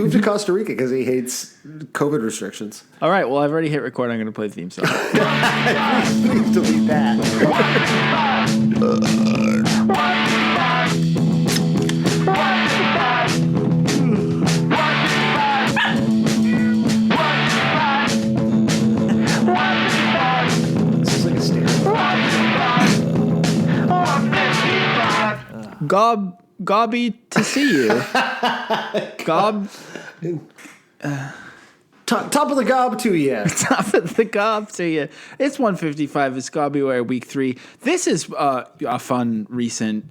moved to Costa Rica because he hates COVID restrictions. All right. Well, I've already hit record. I'm going to play the theme song. Please delete that. This is like a stereo. Gobby to see you. Gob. Top of the gob to you. Top of the gob to you. It's 1:55. It's Gobruary week 3. This is a fun recent.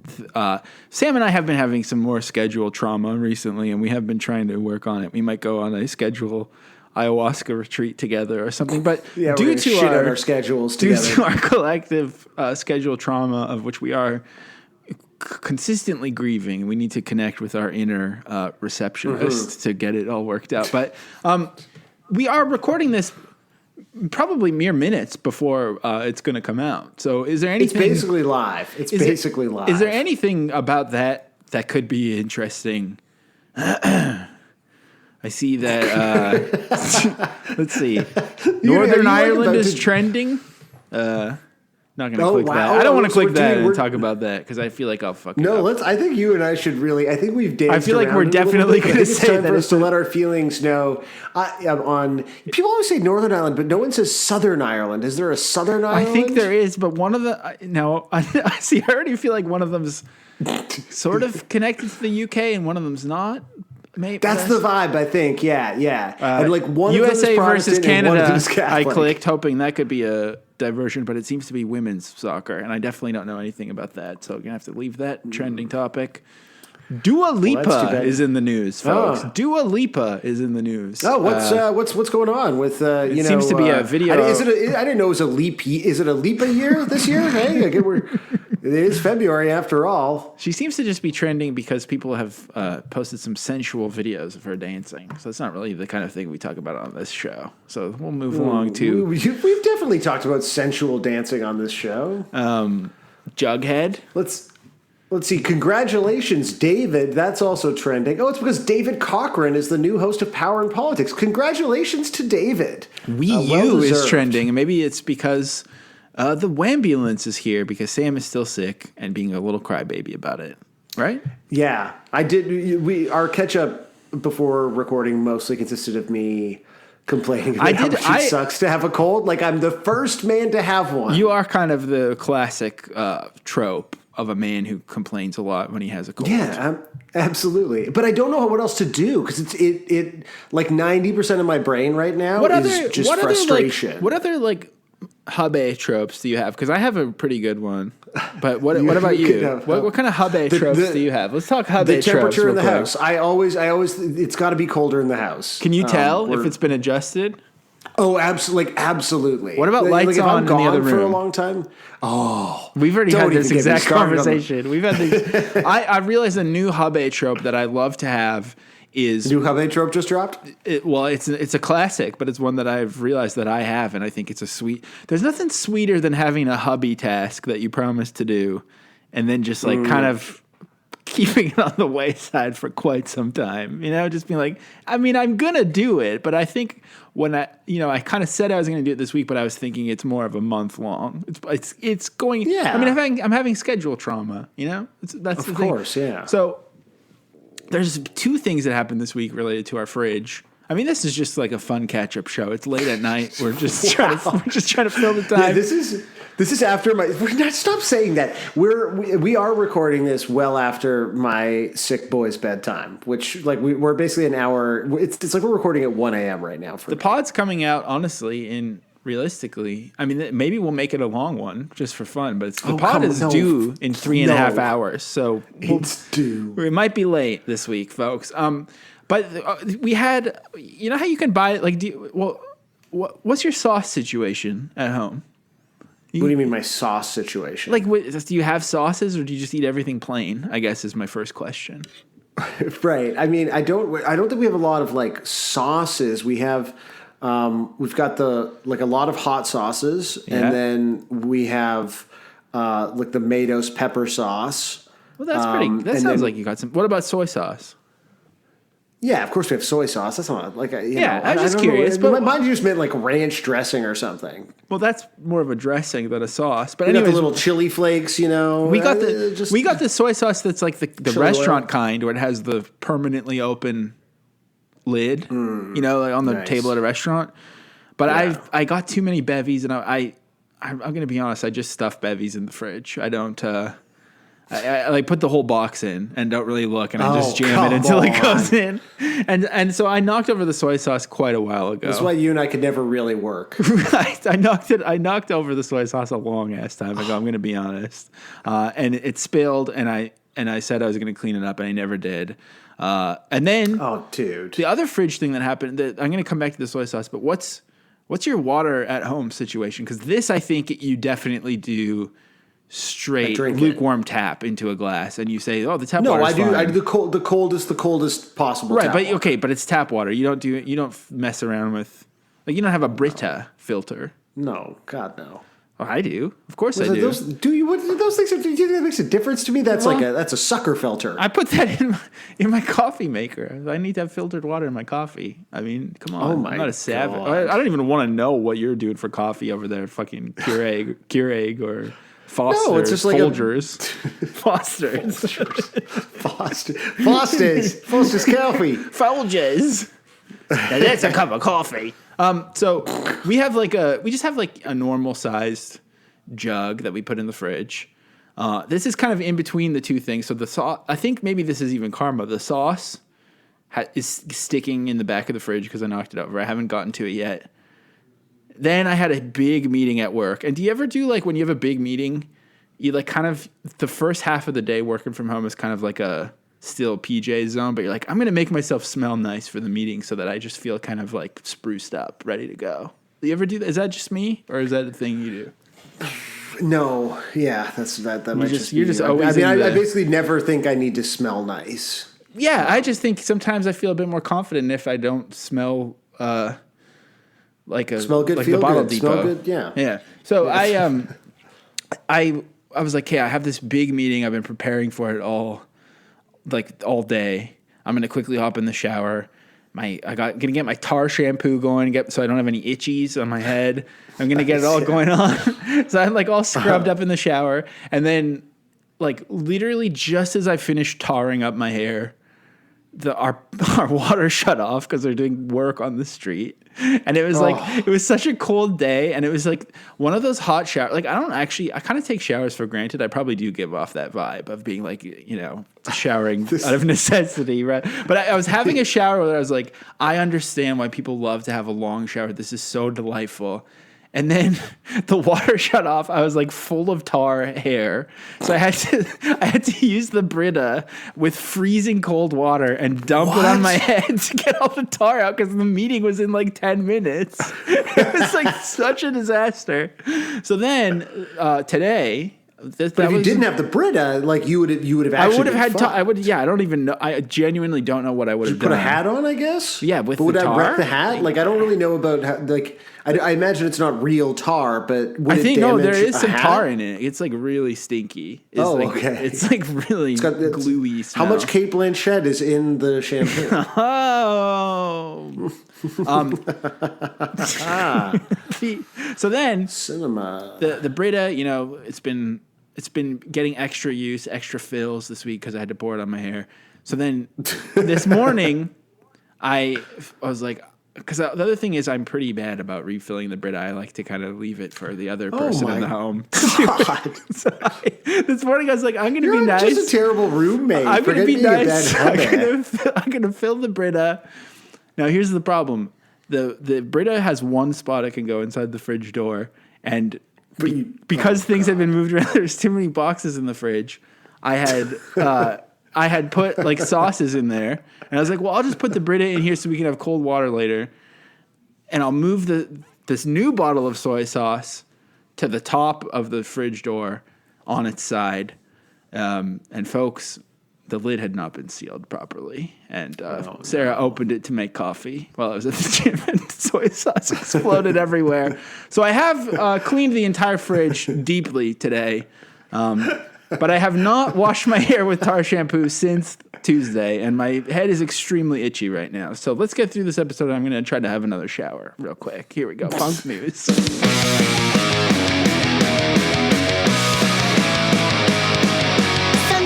Sam and I have been having some more schedule trauma recently, and we have been trying to work on it. We might go on a schedule ayahuasca retreat together or something. But Yeah, due we're to shit on our schedules due together. to our collective schedule trauma, of which we are consistently grieving, we need to connect with our inner receptionist to get it all worked out. But we are recording this probably mere minutes before it's going to come out. So is there anything... It's basically live. It's basically live. Is there anything about that could be interesting? I see that... let's see. Northern Ireland is trending. Not going to click that. I don't want to click that and talk about that because I feel like I'll fuck it up. I think you and I should really. I think we've danced. I feel like around we're it a little definitely bit, but going I to think say it's time that for us to let our feelings know. On people always say Northern Ireland, but no one says Southern Ireland. Is there a Southern Ireland? I think there is, but one of the no. I see. I already feel like one of them's sort of connected to the UK and one of them's not. Maybe that's the vibe. I think. Yeah. And like one USA of them is versus Protestant and one of Canada. them is Catholic. I clicked hoping that could be a diversion, but it seems to be women's soccer, and I definitely don't know anything about that. So I'm gonna have to leave that trending topic. Dua Lipa is in the news, folks. Oh. Dua Lipa is in the news. Oh, what's going on with it seems to be a video. I didn't know it was a leap. Is it a Lipa year this year? Hey, it is February after all. She seems to just be trending because people have posted some sensual videos of her dancing. So it's not really the kind of thing we talk about on this show. So we'll move along to. We've definitely talked about sensual dancing on this show. Jughead. Let's see. Congratulations, David. That's also trending. Oh, it's because David Cochran is the new host of Power and Politics. Congratulations to David. Wii U is trending, and maybe it's because the Wambulance is here because Sam is still sick and being a little crybaby about it. Right? Yeah, I did. Our catch up before recording mostly consisted of me complaining about how much it sucks to have a cold. Like I'm the first man to have one. You are kind of the classic trope of a man who complains a lot when he has a cold. Yeah, absolutely. But I don't know what else to do because it like 90% of my brain right now is just frustration. What other hubby tropes do you have? Because I have a pretty good one. But what about you? What kind of hubby tropes do you have? Let's talk hubby tropes. The temperature in the house. I always. It's got to be colder in the house. Can you tell if it's been adjusted? Oh, absolutely. What about lights on in the other room for a long time? Oh, we've already had this exact conversation. We've had this. I realized a new hubby trope that I love to have is new hubby trope just dropped. It's a classic, but it's one that I've realized that I have, and I think it's a sweet. There's nothing sweeter than having a hubby task that you promise to do, and then just kind of keeping it on the wayside for quite some time. Just being like, I mean, I'm gonna do it, but I think when I kind of said I was gonna do it this week, but I was thinking it's more of a month long. It's going. Yeah. I mean, I'm having schedule trauma. That's the thing. Of course, yeah. So there's 2 things that happened this week related to our fridge. I mean, this is just like a fun catch-up show. It's late at night. We're just trying to fill the time. Yeah, this is after my. Stop saying that. We are recording this well after my sick boy's bedtime, which we're basically an hour. It's like we're recording at 1 a.m. right now. The pod's coming out honestly realistically. I mean, maybe we'll make it a long one just for fun. But the pod is due in 3.5 hours, so it's due. It might be late this week, folks. But we had, how you can buy what's your sauce situation at home? What do you mean my sauce situation? Do you have sauces or do you just eat everything plain? I guess is my first question. Right. I mean, I don't think we have a lot of sauces. We have, we've got a lot of hot sauces, and then we have the Maido's pepper sauce. Well, that's pretty. That sounds like you got some. What about soy sauce? Yeah, of course we have soy sauce. That's not like I was just curious. But mine just meant like ranch dressing or something. Well, that's more of a dressing than a sauce. But You got anyways, the little chili flakes, we got the soy sauce that's like the restaurant kind, where it has the permanently open lid, like on the table at a restaurant. But I got too many bevies, and I'm going to be honest. I just stuff bevies in the fridge. I don't. I like put the whole box in and don't really look, and I just jam it until it goes in. And so I knocked over the soy sauce quite a while ago. That's why you and I could never really work. Right. I knocked over the soy sauce a long ass time ago. I'm going to be honest. And it spilled, and I said I was going to clean it up, and I never did. And then, oh, dude, the other fridge thing that happened. I'm going to come back to the soy sauce, but what's your water at home situation? Because this, I think, you definitely do. Straight lukewarm tap into a glass, and you say, "Oh, the tap water." No, I do the coldest possible. Right, tap but water. Okay, but it's tap water. You don't mess around with, like, you don't have a Brita filter. No, God no. Oh, I do. Of course I do. Those things? Do you think that makes a difference to me? That's that's a sucker filter. I put that in my coffee maker. I need to have filtered water in my coffee. I mean, come on. Oh my! I'm not a savage. God. I don't even want to know what you're doing for coffee over there. Fucking Keurig or. Foster, no, it's just like Folgers. Foster's coffee. Folgers. Now that's a cup of coffee. So we just have a normal sized jug that we put in the fridge. This is kind of in between the two things. So the sauce, I think maybe this is even karma. The sauce is sticking in the back of the fridge because I knocked it over. I haven't gotten to it yet. Then I had a big meeting at work. And do you ever do, like, when you have a big meeting, you, like, kind of, the first half of the day working from home is kind of like a still PJ zone, but you're like, I'm going to make myself smell nice for the meeting so that I just feel kind of, like, spruced up, ready to go. Do you ever do that? Is that just me, or is that a thing you do? No. Yeah, that might just be. You're just always I basically never think I need to smell nice. Yeah, I just think sometimes I feel a bit more confident if I don't smell... smell good, like feel the Bottle good, Depot. smell good, yeah. Yeah. So I was like, hey, I have this big meeting. I've been preparing for it all day. I'm gonna quickly hop in the shower. Gonna get my tar shampoo going, so I don't have any itchies on my head. I'm gonna get it all going on. So I'm like all scrubbed up in the shower, and then like literally just as I finished tarring up my hair, our water shut off because they're doing work on the street. And it was it was such a cold day, and it was like one of those hot showers. Like, I kind of take showers for granted. I probably do give off that vibe of being like, showering out of necessity, right? But I was having a shower where I was like, I understand why people love to have a long shower. This is so delightful. And then the water shut off. I was like full of tar hair. So I had to use the Brita with freezing cold water and dump it on my head to get all the tar out because the meeting was in like 10 minutes. It was like such a disaster. So then today... But if you didn't have the Brita, like you would have actually. I would have had. I don't even know. I genuinely don't know what I would have done. Put a hat on, I guess. Yeah, with but the tar. Would I wreck the hat? Like, I don't really know about I imagine it's not real tar, but would it damage there is some hat? tar in it. It's like really stinky. Okay. It's like really gluey smell. How much Kate Blanchett is in the shampoo? So then cinema. The Brita, it's been getting extra use, extra fills this week because I had to pour it on my hair. So then this morning, I was like, because the other thing is I'm pretty bad about refilling the Brita. I like to kind of leave it for the other person in the home. God. So this morning I was like, I'm going to be nice. You're just a terrible roommate. I'm going to be nice. I'm going to fill the Brita. Now here's the problem. The Brita has one spot it can go inside the fridge door, and because things have been moved around, there's too many boxes in the fridge. I had put like sauces in there, and I was like, well, I'll just put the Brita in here so we can have cold water later, and I'll move this new bottle of soy sauce to the top of the fridge door on its side, and folks, the lid had not been sealed properly, and Sarah opened it to make coffee while I was at the gym, and soy sauce exploded everywhere. So I have cleaned the entire fridge deeply today, But I have not washed my hair with Tar shampoo since Tuesday, and my head is extremely itchy right now. So let's get through this episode. I'm going to try to have another shower real quick. Here we go. Punk news. Some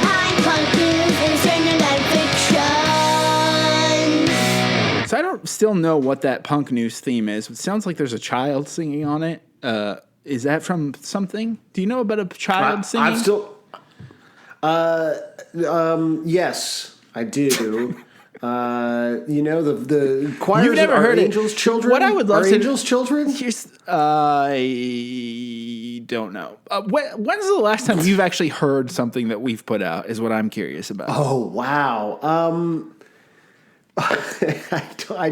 punk news is internet fiction. So I don't still know what that punk news theme is. It sounds like there's a child singing on it. Is that from something? Do you know about a child singing? I'm still. Yes, I do. The choirs. You've never heard Angels' Children. What I would love are to Angels' Children. I don't know. When's the last time you've actually heard something that we've put out? Is what I'm curious about. Oh wow. I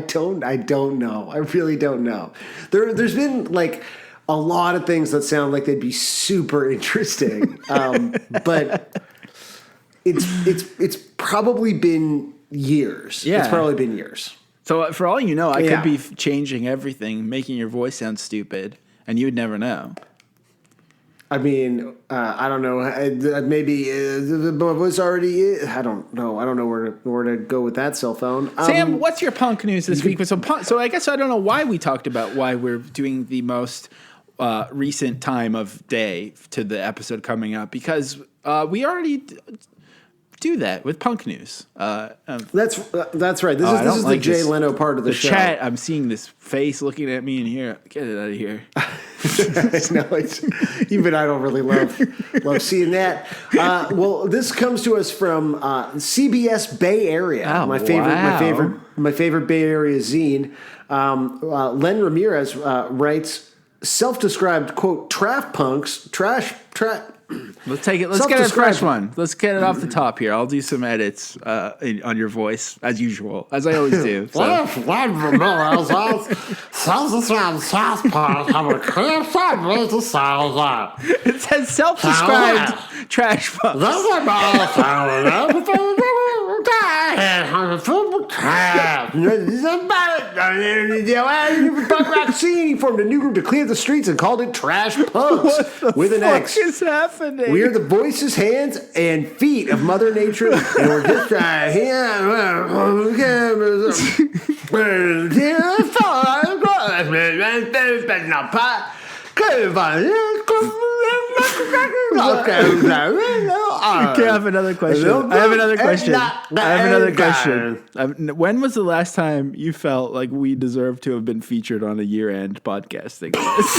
don't know. I really don't know. There's been like a lot of things that sound like they'd be super interesting, but it's probably been years. Yeah. It's probably been years. So for all you know, I could be changing everything, making your voice sound stupid, and you would never know. I mean, I don't know. Maybe the voice already. I don't know. I don't know where to go with that cell phone. Sam, what's your punk news this week? So I guess I don't know why we talked about why we're doing the most recent time of day to the episode coming up, because we already do that with punk news. That's right. This is like the Jay this. Leno part of the show. Chat. I'm seeing this face looking at me in here. Get it out of here. No, even I don't really love seeing that. Well, this comes to us from CBS Bay Area. Oh, my favorite Bay Area zine. Len Ramirez writes, self-described quote trash punks. Let's take it. Let's get a fresh one. Let's get it off the top here. I'll do some edits on your voice as usual, as I always do. So. It says self-described trash punks. He formed a new group to clear the streets and called it Trash Punks with an X. What is happening? We are the voices, hands, and feet of Mother Nature, and we're just Okay, I have another question. When was the last time you felt like we deserved to have been featured on a year-end podcasting list?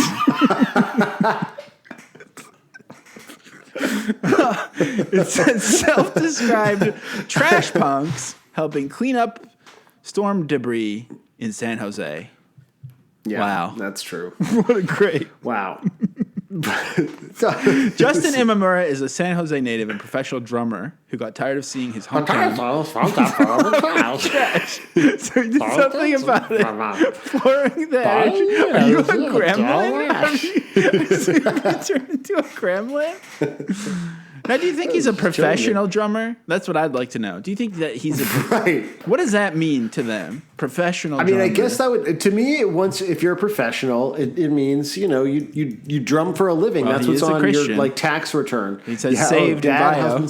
It says self-described trash punks helping clean up storm debris in San Jose. Yeah, wow. That's true. What a great... Wow. Justin Imamura is a San Jose native and professional drummer who got tired of seeing his hometown trash. So he did something about it. Pouring the energy. Are you a gremlin? Have you turned into a gremlin? Now, do you think he's a professional drummer? That's what I'd like to know. Do you think that he's a... Right. What does that mean to them? Professional drummer. I guess that would... To me, if you're a professional, it means, you drum for a living. Well, that's what's on Christian. your tax return. He says saved in bio.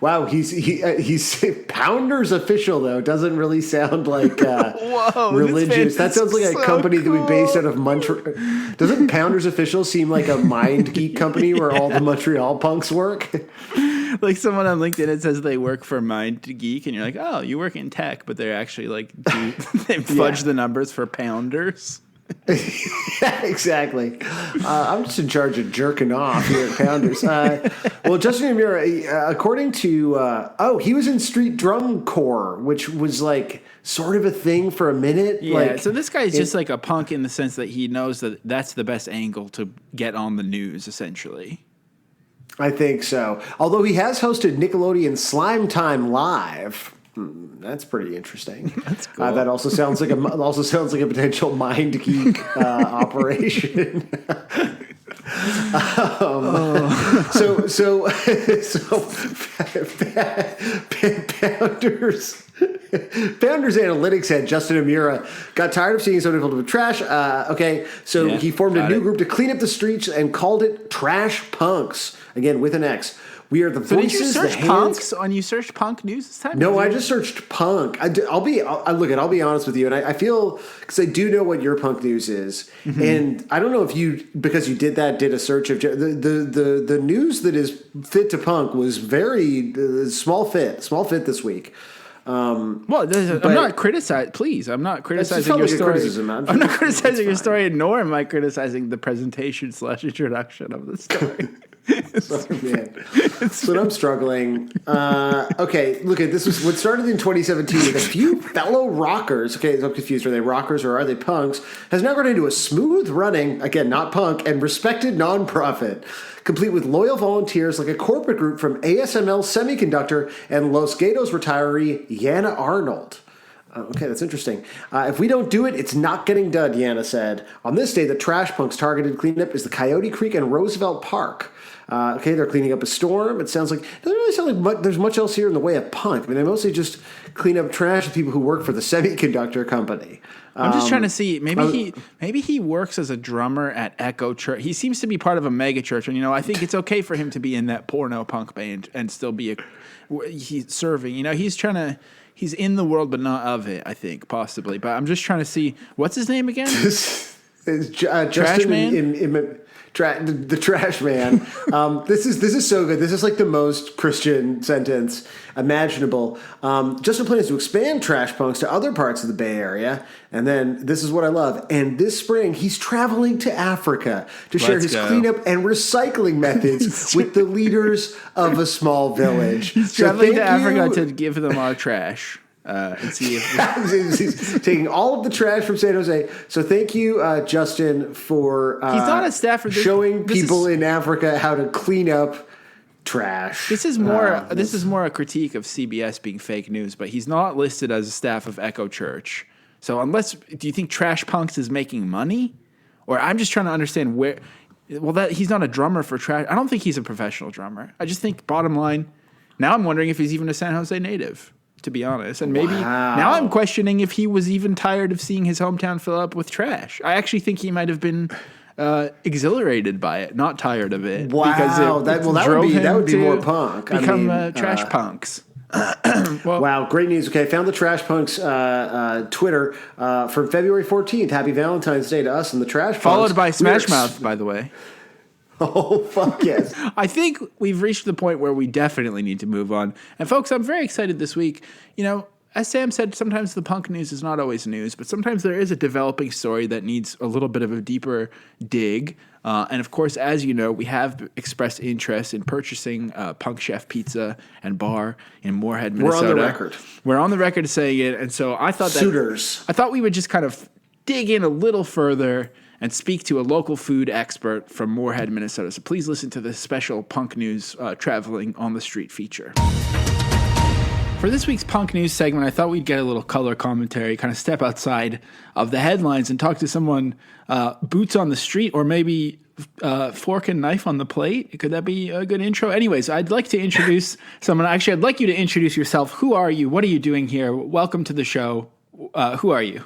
Wow, he's Pounders official though. It doesn't really sound like Whoa, religious. That sounds like a company that we based out of Montreal. Doesn't Pounders official seem like a mind geek company where all the Montreal punks work? Like someone on LinkedIn, it says they work for Mind Geek, and you're like, oh, you work in tech, but they're actually like they fudge the numbers for Pounders. Yeah, exactly. I'm just in charge of jerking off here at Pounders. Well, Justin Amira, according to, he was in Street Drum Corps, which was like sort of a thing for a minute. Yeah, so this guy's just like a punk in the sense that he knows that that's the best angle to get on the news, essentially. I think so. Although he has hosted Nickelodeon Slime Time Live. That's pretty interesting. That's cool. That also sounds like a potential mind geek operation. So Founders Analytics head Justin Amira got tired of seeing something filled with trash. He formed a new group to clean up the streets and called it Trash Punks, again with an X. We are the So voices. did you search the hands. punks on? You searched punk news this time? No, I just searched punk. I'll be honest with you, and I feel because I do know what your punk news is, and I don't know if you, because you did a search of the news that is fit to punk was very small fit this week. Well, I'm not criticizing. Please, I'm not criticizing your like story. I'm not criticizing your story, nor am I criticizing the presentation / introduction of the story. Sorry, man. That's what I'm struggling. Okay, look at this. Was what started in 2017 with a few fellow rockers. Okay, I'm confused. Are they rockers or are they punks? Has now grown into a smooth running, again, not punk, and respected nonprofit, complete with loyal volunteers like a corporate group from ASML Semiconductor and Los Gatos retiree Yana Arnold. Okay, that's interesting. If we don't do it, it's not getting done, Yana said. On this day, the Trash Punks targeted cleanup is the Coyote Creek and Roosevelt Park. Okay, they're cleaning up a storm. It sounds like, it doesn't really sound like there's much else here in the way of punk. I mean, they mostly just clean up trash with people who work for the semiconductor company. I'm just trying to see. Maybe he works as a drummer at Echo Church. He seems to be part of a mega church, and I think it's okay for him to be in that porno punk band and still be he's serving. He's in the world but not of it. I think possibly, but I'm just trying to see what's his name again. Trash Man. The Trash Man. This is so good. This is like the most Christian sentence imaginable. Justin plans to expand Trash Punks to other parts of the Bay Area. And then this is what I love. And this spring, he's traveling to Africa to share his cleanup and recycling methods with the leaders of a small village. He's traveling to Africa to give them our trash. And see if he's taking all of the trash from San Jose. So thank you, Justin, for he's not a staffer. Showing people in Africa how to clean up trash. This is more a critique of CBS being fake news, but he's not listed as a staff of Echo Church. So do you think Trash Punks is making money? Or I'm just trying to understand where. Well, that he's not a drummer for Trash. I don't think he's a professional drummer. I just think, bottom line, now I'm wondering if he's even a San Jose native, to be honest. And maybe now I'm questioning if he was even tired of seeing his hometown fill up with trash. I actually think he might have been exhilarated by it, not tired of it. Wow, because that would be more punk. Become Trash Punks. Wow, great news. Okay, I found the Trash Punks Twitter from February 14th. Happy Valentine's Day to us and the Trash Punks. Followed by Smash Mouth, by the way. Oh, fuck yes. I think we've reached the point where we definitely need to move on. And folks, I'm very excited this week. As Sam said, sometimes the punk news is not always news, but sometimes there is a developing story that needs a little bit of a deeper dig. And of course, as you know, we have expressed interest in purchasing Punk Chef Pizza and Bar in Moorhead, Minnesota. We're on the record. We're on the record saying it. And so I thought I thought we would just kind of dig in a little further and speak to a local food expert from Moorhead, Minnesota. So please listen to this special Punk News Traveling on the Street feature. For this week's Punk News segment, I thought we'd get a little color commentary, kind of step outside of the headlines and talk to someone boots on the street, or maybe fork and knife on the plate. Could that be a good intro? Anyways, I'd like to introduce someone. Actually, I'd like you to introduce yourself. Who are you? What are you doing here? Welcome to the show. Who are you?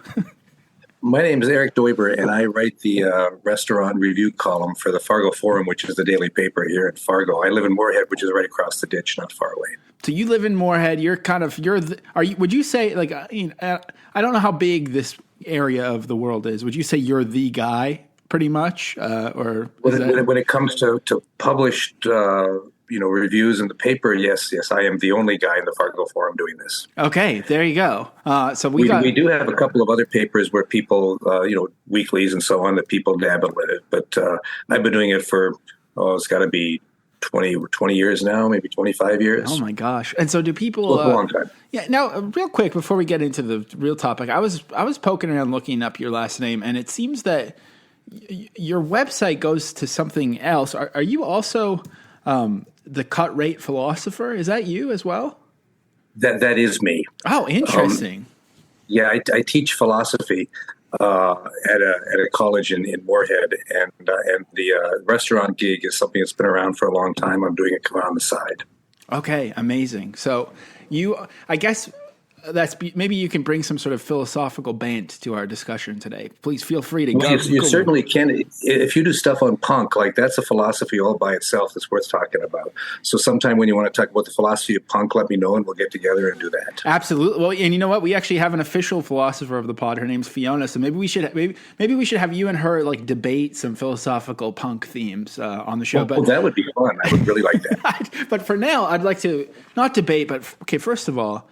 My name is Eric Doiber, and I write the restaurant review column for the Fargo Forum, which is the daily paper here in Fargo. I live in Moorhead, which is right across the ditch, not far away. So you live in Moorhead. Would you say, like, I don't know how big this area of the world is. Would you say you're the guy, pretty much, or when it comes to published reviews in the paper, yes, I am the only guy in the Fargo Forum doing this. Okay, there you go. So we do have a couple of other papers where people, weeklies and so on, that people dabble with it. But I've been doing it for, it's got to be 20 years now, maybe 25 years. Oh my gosh. And so do people a long time. Yeah. Now, real quick before we get into the real topic, I was poking around looking up your last name, and it seems that your website goes to something else. Are you also the cut rate philosopher? Is that you as well? That is me. Oh, interesting. I teach philosophy at a college in Moorhead, and the restaurant gig is something that's been around for a long time. I'm doing it on the side. Okay, amazing. So I guess maybe you can bring some sort of philosophical bent to our discussion today. Please feel free to Well, go. you certainly can. If you do stuff on punk, like that's a philosophy all by itself that's worth talking about. So sometime when you want to talk about the philosophy of punk, let me know and we'll get together and do that. Absolutely. Well, and you know what? We actually have an official philosopher of the pod. Her name's Fiona. So maybe we should have you and her like debate some philosophical punk themes on the show. Well, that would be fun. I would really like that. But for now, I'd like to not debate, but okay. First of all,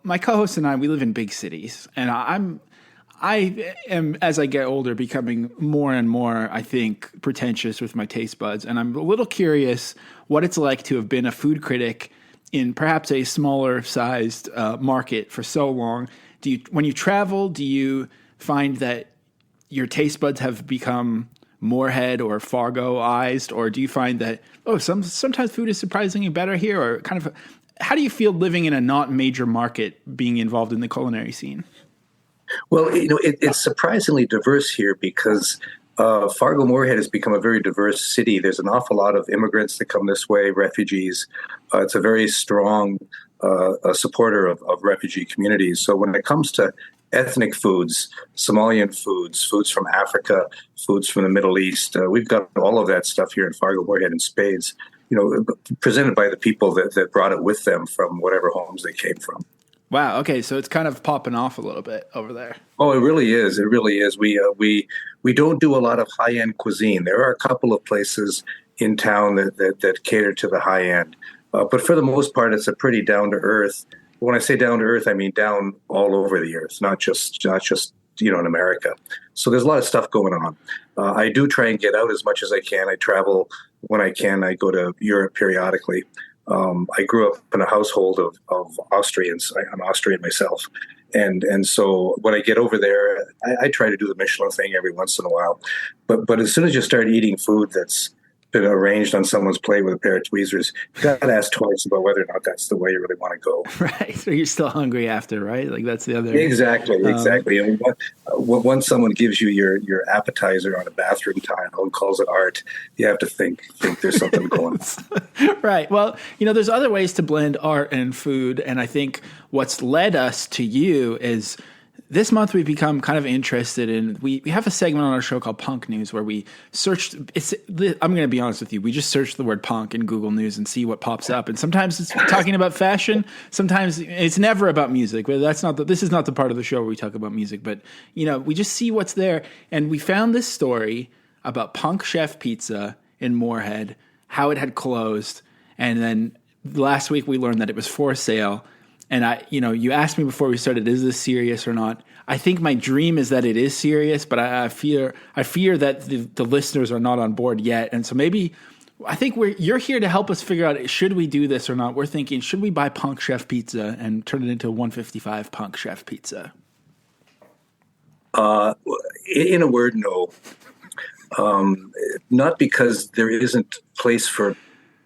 my co-host and we live in big cities, and I am, as I get older, becoming more and more, I think, pretentious with my taste buds. And I'm a little curious what it's like to have been a food critic in perhaps a smaller sized market for so long. When you travel, do you find that your taste buds have become Moorhead or Fargo-ized, or do you find that, sometimes food is surprisingly better here, or kind of how do you feel living in a not major market, being involved in the culinary scene? Well, it's surprisingly diverse here because Fargo-Moorhead has become a very diverse city. There's an awful lot of immigrants that come this way, refugees. It's a very strong supporter of refugee communities. So when it comes to ethnic foods, Somalian foods from Africa, foods from the Middle East, we've got all of that stuff here in Fargo-Moorhead in spades, presented by the people that brought it with them from whatever homes they came from. Wow. Okay, so it's kind of popping off a little bit over there. Oh, it really is. It really is. We don't do a lot of high end cuisine. There are a couple of places in town that cater to the high end, but for the most part, it's a pretty down to earth. When I say down to earth, I mean down all over the earth, not just in America. So there's a lot of stuff going on. I do try and get out as much as I can. I travel when I can. I go to Europe periodically. I grew up in a household of Austrians. I'm Austrian myself. And so when I get over there, I try to do the Michelin thing every once in a while. But as soon as you start eating food that's been arranged on someone's plate with a pair of tweezers, you got to ask twice about whether or not that's the way you really want to go. Right. So you're still hungry after, right? Like that's the other. Exactly. And once someone gives you your appetizer on a bathroom tile and calls it art, you have to think there's something going on. Right. Well, there's other ways to blend art and food. And I think what's led us to you is this month we've become kind of interested in, we have a segment on our show called Punk News where we searched, I'm going to be honest with you, we just search the word punk in Google News and see what pops up. And sometimes it's talking about fashion, sometimes it's never about music. But this is not the part of the show where we talk about music, but we just see what's there. And we found this story about Punk Chef Pizza in Moorhead, how it had closed. And then last week we learned that it was for sale. And you asked me before we started, is this serious or not? I think my dream is that it is serious, but I fear that the listeners are not on board yet. And so maybe I think you're here to help us figure out, should we do this or not? We're thinking, should we buy Punk Chef Pizza and turn it into a 155 Punk Chef Pizza? In a word, no. Not because there isn't place for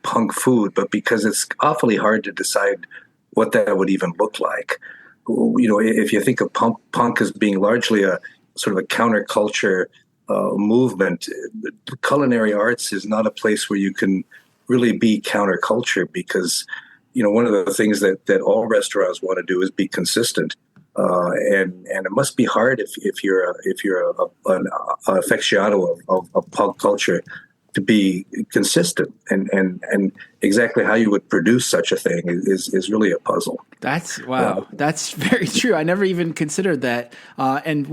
punk food, but because it's awfully hard to decide what that would even look like. If you think of punk as being largely a sort of a counterculture movement, culinary arts is not a place where you can really be counterculture because, one of the things that all restaurants want to do is be consistent. And it must be hard if you're an aficionado of punk culture to be consistent and exactly how you would produce such a thing is really a puzzle. That's very true. I never even considered that. And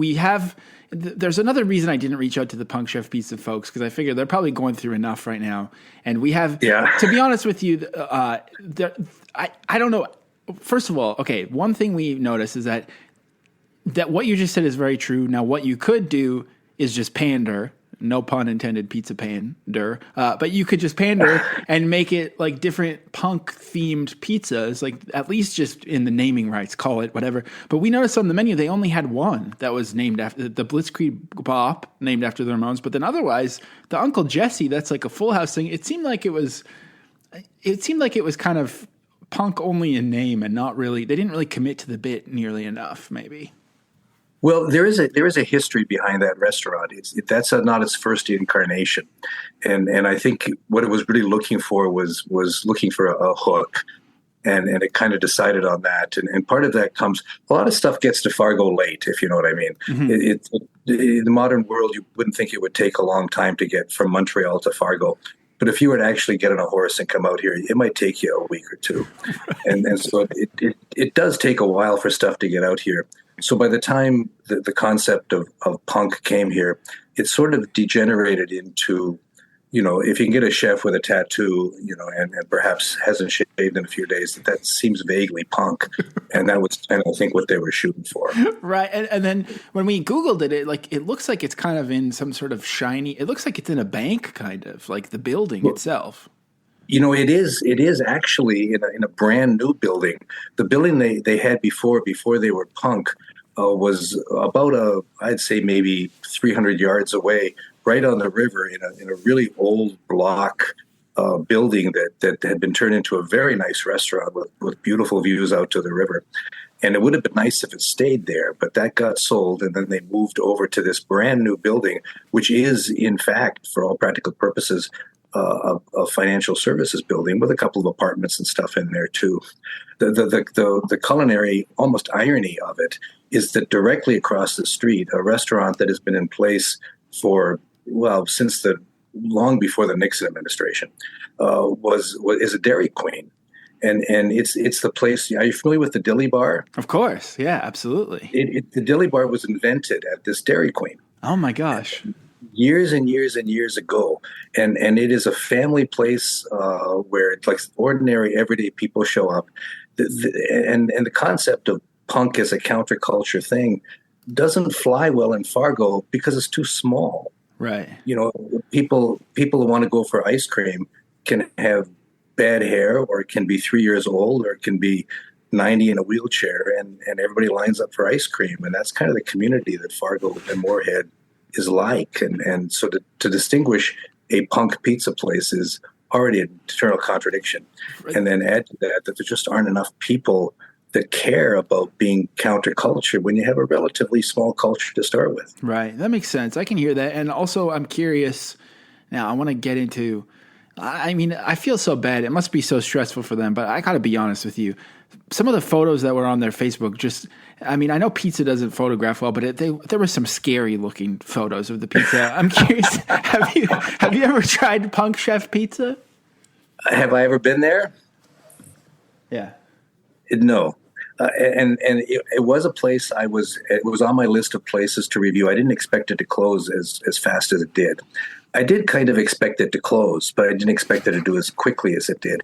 there's another reason I didn't reach out to the Punk Chef Pizza folks, because I figured they're probably going through enough right now. And we have, to be honest with you, I don't know. First of all, okay, one thing we noticed is that what you just said is very true. Now, what you could do is just pander. No pun intended, pizza pander. But you could just pander and make it like different punk themed pizzas, like at least just in the naming rights, call it whatever. But we noticed on the menu, they only had one that was named after the Blitzkrieg Bop, named after the Ramones. But then otherwise, the Uncle Jesse, that's like a Full House thing. It seemed like it was kind of punk only in name and not really, they didn't really commit to the bit nearly enough, maybe. Well, there is a history behind that restaurant. That's not its first incarnation, and I think what it was really looking for was looking for a hook, and it kind of decided on that. And part of that comes, a lot of stuff gets to Fargo late, if you know what I mean. In the modern world, you wouldn't think it would take a long time to get from Montreal to Fargo. But if you were to actually get on a horse and come out here, it might take you a week or two. And so it does take a while for stuff to get out here. So by the time the concept of punk came here, it sort of degenerated into, if you can get a chef with a tattoo, and perhaps hasn't shaved in a few days, that seems vaguely punk. And that was kind of, I think, what they were shooting for. Right. And then when we Googled it, it looks like it's kind of in some sort of shiny, it looks like it's in a bank, kind of, like the building itself. It is actually in a brand new building. The building they had before they were punk was about I'd say maybe 300 yards away, right on the river in a really old block building that had been turned into a very nice restaurant with beautiful views out to the river. And it would have been nice if it stayed there, but that got sold, and then they moved over to this brand new building, which is, in fact, for all practical purposes, a financial services building with a couple of apartments and stuff in there too. The culinary almost irony of it is that directly across the street, a restaurant that has been in place for since long before the Nixon administration is a Dairy Queen, and it's the place. Are you familiar with the Dilly Bar? Of course, yeah, absolutely. The Dilly Bar was invented at this Dairy Queen. Oh my gosh. Years and years and years ago, and it is a family place where like ordinary everyday people show up, and the concept of punk as a counterculture thing doesn't fly well in Fargo because it's too small. Right. People who want to go for ice cream can have bad hair, or it can be 3 years old, or it can be 90 in a wheelchair, and everybody lines up for ice cream, and that's kind of the community that Fargo and Moorhead is like, and so to distinguish a punk pizza place is already an eternal contradiction. Right. And then add to that there just aren't enough people that care about being counterculture when you have a relatively small culture to start with. Right. That makes sense. I can hear that. And also I'm curious now, I want to get into, I feel so bad. It must be so stressful for them, but I got to be honest with you. Some of the photos that were on their Facebook I know pizza doesn't photograph well, but there were some scary looking photos of the pizza. I'm curious, have you ever tried Punk Chef Pizza? Have I ever been there? Yeah. No. And it was a place it was on my list of places to review. I didn't expect it to close as fast as it did. I did kind of expect it to close, but I didn't expect it to do as quickly as it did.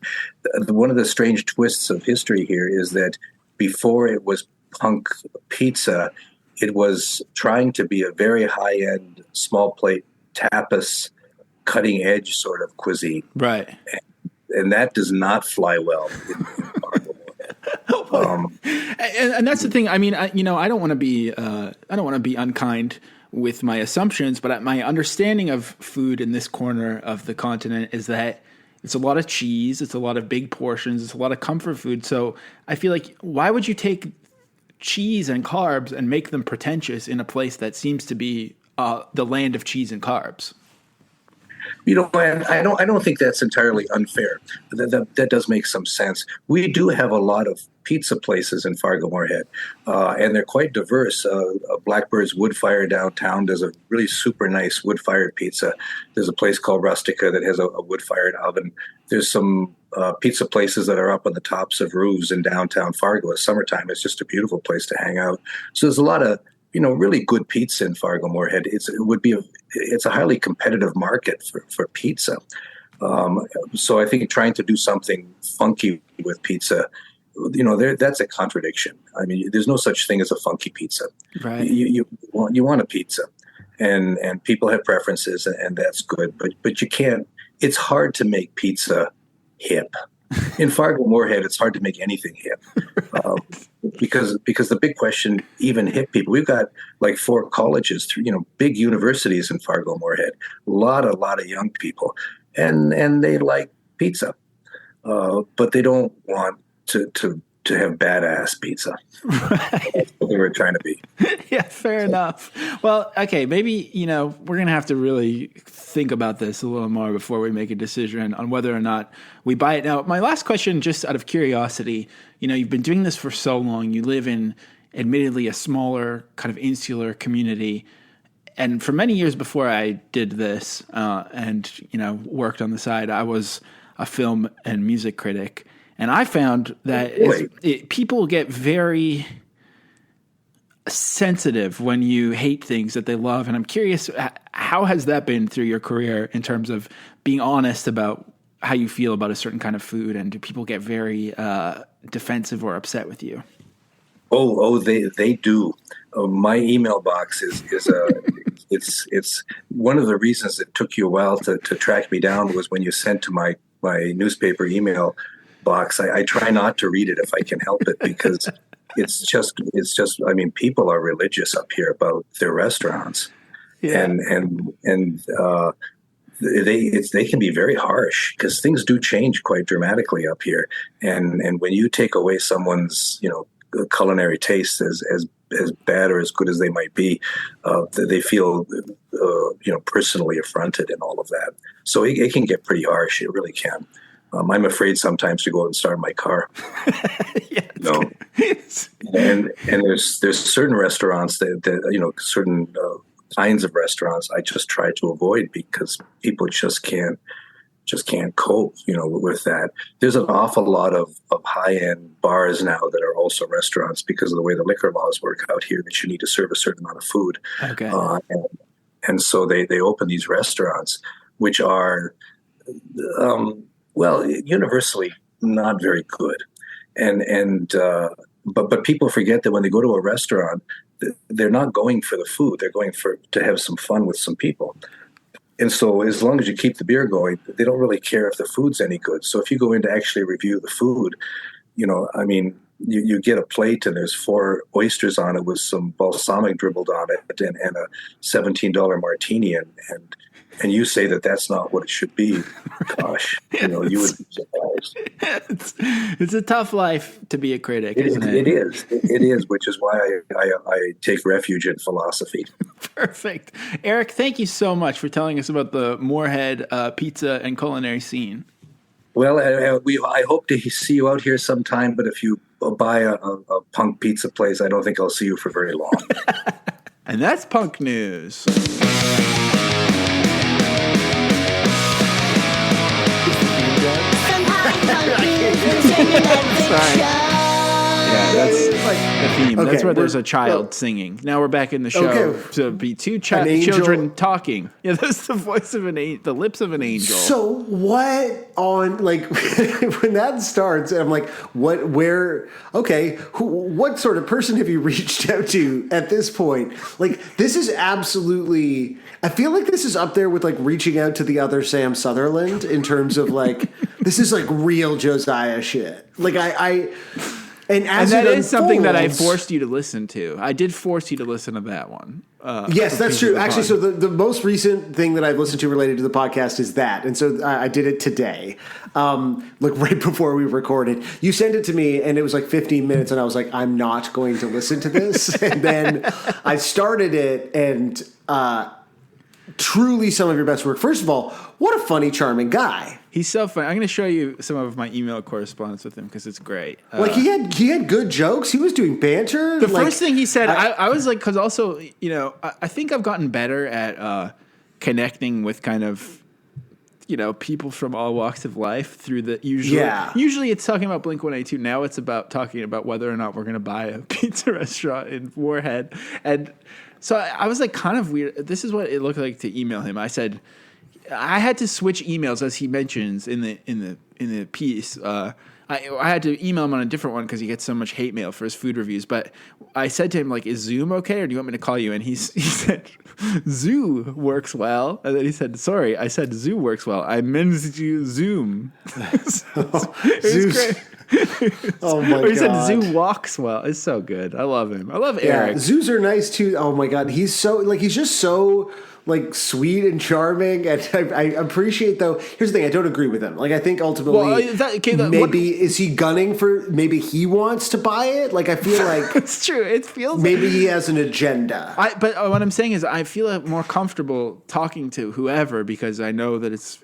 One of the strange twists of history here is that before it was Punk Pizza, it was trying to be a very high-end, small plate tapas, cutting-edge sort of cuisine. Right. And that does not fly well in and that's the thing. I don't want to be unkind with my assumptions, but my understanding of food in this corner of the continent is that it's a lot of cheese, it's a lot of big portions, it's a lot of comfort food. So I feel like, why would you take cheese and carbs and make them pretentious in a place that seems to be the land of cheese and carbs? And I don't think that's entirely unfair. That does make some sense. We do have a lot of pizza places in Fargo Moorhead, and they're quite diverse. Blackbird's Wood Fire downtown does a really super nice wood-fired pizza. There's a place called Rustica that has a wood-fired oven. There's some pizza places that are up on the tops of roofs in downtown Fargo. It's summertime. It's just a beautiful place to hang out. So there's a lot of really good pizza in Fargo Moorhead. It's a highly competitive market for pizza. So I think trying to do something funky with pizza, that's a contradiction. I mean, there's no such thing as a funky pizza. Right. You want a pizza, and people have preferences, and that's good. But you can't. It's hard to make pizza hip. In Fargo Moorhead, it's hard to make anything hip. Because the big question, even hip people, we've got like 4 colleges, big universities in Fargo Moorhead, a lot of young people, and they like pizza, but they don't want to to have badass pizza. That's what they were trying to be. Yeah, fair enough. Well, okay, maybe, we're going to have to really think about this a little more before we make a decision on whether or not we buy it. Now, my last question, just out of curiosity, you've been doing this for so long. You live in, admittedly, a smaller kind of insular community. And for many years before I did this and worked on the side, I was a film and music critic. And I found that people get very sensitive when you hate things that they love. And I'm curious, how has that been through your career in terms of being honest about how you feel about a certain kind of food? And do people get very defensive or upset with you? They do. My email box is it's one of the reasons it took you a while to track me down was when you sent to my newspaper email box. I try not to read it if I can help it because it's just. I mean, people are religious up here about their restaurants, and they can be very harsh because things do change quite dramatically up here. And when you take away someone's culinary taste as bad or as good as they might be, they feel personally affronted and all of that. So it can get pretty harsh. It really can. I'm afraid sometimes to go out and start my car. And there's certain restaurants that certain kinds of restaurants I just try to avoid because people just can't cope, with that. There's an awful lot of high-end bars now that are also restaurants because of the way the liquor laws work out here that you need to serve a certain amount of food. Okay. And so they open these restaurants, which are, universally not very good. But people forget that when they go to a restaurant, they're not going for the food. They're going to have some fun with some people. And so as long as you keep the beer going, they don't really care if the food's any good. So if you go in to actually review the food, you get a plate and there's 4 oysters on it with some balsamic dribbled on it and a $17 martini. And you say that that's not what it should be. Gosh, you would be surprised. It's a tough life to be a critic, isn't it? It is, which is why I take refuge in philosophy. Perfect. Eric, thank you so much for telling us about the Moorhead pizza and culinary scene. Well, I hope to see you out here sometime, but if you buy a punk pizza place, I don't think I'll see you for very long. And that's punk news. Yeah, that's like the theme. Okay, that's where there's a child singing. Now we're back in the show. Okay. So it'd be 2 children talking. Yeah, that's the voice of the lips of an angel. So what on when that starts? I'm like, what sort of person have you reached out to at this point? Like, this is absolutely. I feel like this is up there with like reaching out to the other Sam Sutherland in terms of like this is like real Josiah shit. Like And that is something that I forced you to listen to. I did force you to listen to that one. Yes, that's true. Actually, so the most recent thing that I've listened to related to the podcast is that. And so I did it today, right before we recorded. You sent it to me, and it was like 15 minutes, and I was like, I'm not going to listen to this. And then I started it, and truly some of your best work. First of all, what a funny, charming guy. He's so funny. I'm going to show you some of my email correspondence with him because it's great. He had good jokes. He was doing banter. The first thing he said, I was like, because also, I think I've gotten better at connecting with kind of, people from all walks of life through the usually it's talking about Blink-182. Now it's about talking about whether or not we're going to buy a pizza restaurant in Moorhead. And so I was like kind of weird. This is what it looked like to email him. I said, I had to switch emails, as he mentions in the piece. I had to email him on a different one because he gets so much hate mail for his food reviews. But I said to him, like, is Zoom okay, or do you want me to call you? And he said, Zoo works well. And then he said, sorry, I said Zoo works well. I meant you Zoom. It was great. Oh my Or he said God. Zoo walks well. It's so good. I love him. I love Yeah, Eric. zoos are nice too. Oh my God, he's just so like sweet and charming, and I appreciate though. Here's the thing: I don't agree with him. Like I think ultimately, is he gunning for? Maybe he wants to buy it. Like I feel like It's true. It feels maybe he has an agenda. But what I'm saying is, I feel more comfortable talking to whoever because I know that it's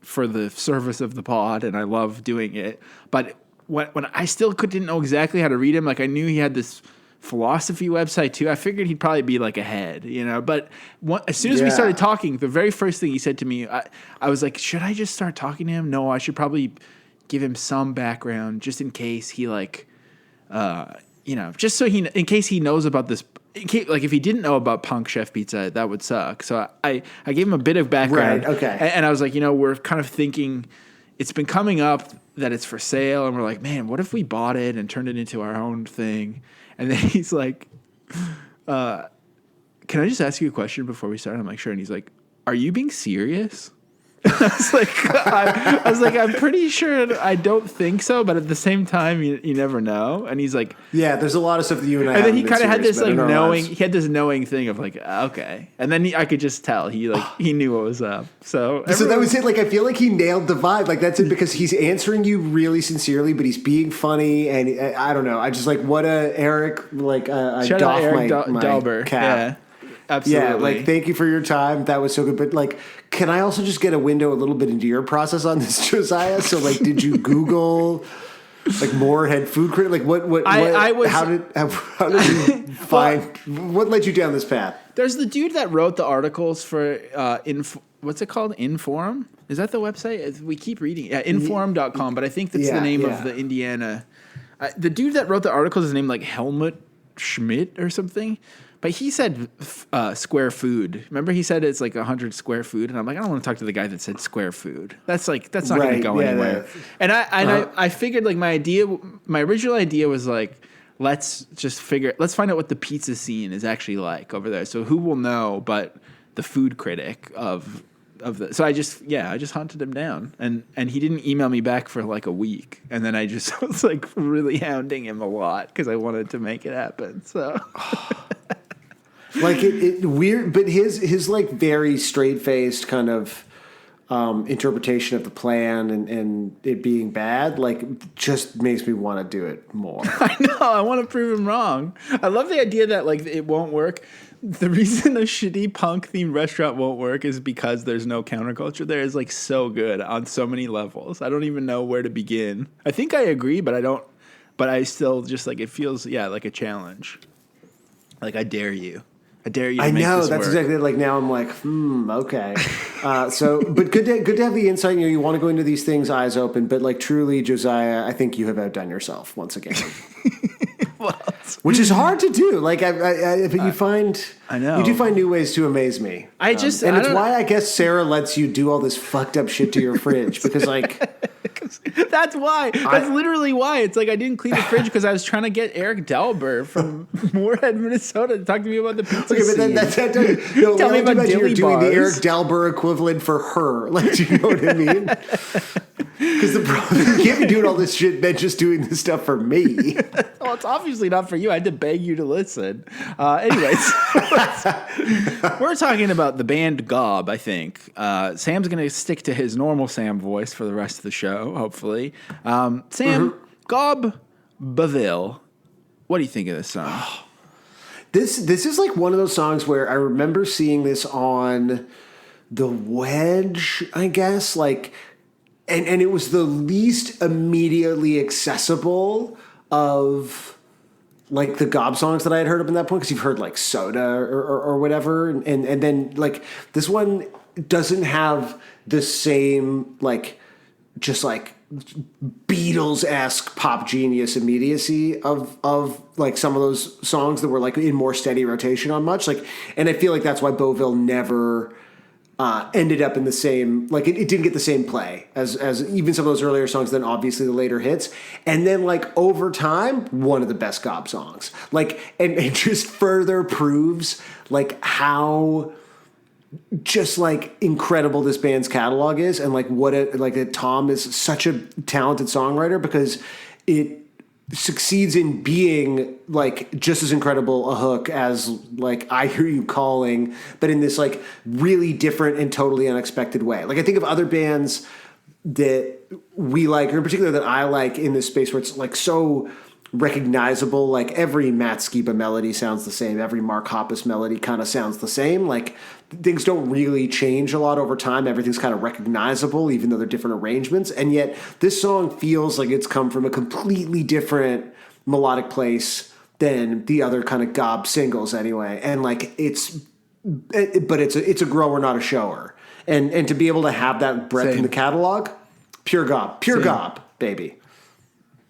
for the service of the pod, and I love doing it. But when I still didn't know exactly how to read him, like I knew he had this philosophy website too. I figured he'd probably be like ahead, But as soon as we started talking, the very first thing he said to me, I was like, "Should I just start talking to him? No, I should probably give him some background just in case he just so in case he knows about this." Like if he didn't know about Punk Chef Pizza, that would suck. So I gave him a bit of background. Right, okay. And I was like, we're kind of thinking it's been coming up that it's for sale. And we're like, man, what if we bought it and turned it into our own thing? And then he's like, can I just ask you a question before we start? I'm like, sure. And he's like, are you being serious? I was like, I'm pretty sure I don't think so, but at the same time, you never know. And he's like, yeah, there's a lot of stuff that you and I. And then he kind of had this like knowing. lives. He had this knowing thing of like, okay. And then I could just tell he knew what was up. So that was it. Like I feel like he nailed the vibe. Like that's it because he's answering you really sincerely, but he's being funny. And I don't know. I just like what a Eric like. I shout doff out Eric my Dalber. cap. Yeah. Absolutely. Yeah, like thank you for your time. That was so good. But like, can I also just get a window a little bit into your process on this, Josiah? So like, did you Google like Moorhead food critic? Like what how did you find what led you down this path? There's the dude that wrote the articles for what's it called? Inforum? Is that the website? We keep reading it. Yeah, inforum.com, but I think that's the name of the Indiana. The dude that wrote the articles is named like Helmut Schmidt or something. But he said square food. Remember he said it's like 100 square food, and I'm like, I don't want to talk to the guy that said square food. That's not going to go anywhere. And I figured like my original idea was like, let's find out what the pizza scene is actually like over there. So who will know but the food critic of the. So I just hunted him down, and he didn't email me back for like a week, and then I just was like really hounding him a lot because I wanted to make it happen. So. Like it weird, but his like very straight faced kind of interpretation of the plan and it being bad, like just makes me want to do it more. I know. I want to prove him wrong. I love the idea that like it won't work. The reason a shitty punk themed restaurant won't work is because there's no counterculture there is like so good on so many levels. I don't even know where to begin. I think I agree, but I don't. But I still just like it feels like a challenge. Like I dare you. I dare you to make know this that's work. exactly like now I'm like okay. But good to have the insight. You want to go into these things eyes open, but like truly, Josiah, I think you have outdone yourself once again. Which is hard to do. Like, but you find I know you do find new ways to amaze me. And it's why I guess Sarah lets you do all this fucked up shit to your fridge because like. That's why. That's literally why. It's like I didn't clean the fridge because I was trying to get Eric Dalber from Moorhead, Minnesota to talk to me about the pizza scene. Tell me about dilly you're doing the bars. Eric Dalber equivalent for her. Like, do you know what I mean? Because the problem you can't be doing all this shit then just doing this stuff for me. Well, it's obviously not for you. I had to beg you to listen. Anyways, we're talking about the band Gob, I think. Sam's going to stick to his normal Sam voice for the rest of the show, hopefully. Sam, Gob Beauville, what do you think of this song? This is like one of those songs where I remember seeing this on The Wedge, I guess, like... And it was the least immediately accessible of like the Gob songs that I had heard up in that point because you've heard like Soda or whatever, and then like this one doesn't have the same like just like Beatles-esque pop genius immediacy of like some of those songs that were like in more steady rotation on much like, and I feel like that's why Beauville never. Ended up in the same, like it didn't get the same play as even some of those earlier songs, then obviously the later hits. And then like over time, one of the best Gob songs. Like, and it just further proves like how just like incredible this band's catalog is and like what it, like Tom is such a talented songwriter because it succeeds in being like just as incredible a hook as like I Hear You Calling, but in this like really different and totally unexpected way. Like I think of other bands that we like, or in particular that I like in this space where it's like so recognizable. Like every Matt Skiba melody sounds the same. Every Mark Hoppus melody kind of sounds the same. Like things don't really change a lot over time. Everything's kind of recognizable, even though they're different arrangements. And yet this song feels like it's come from a completely different melodic place than the other kind of Gob singles anyway. And like it's a grower, not a shower. And to be able to have that breadth in the catalog, pure Gob, baby.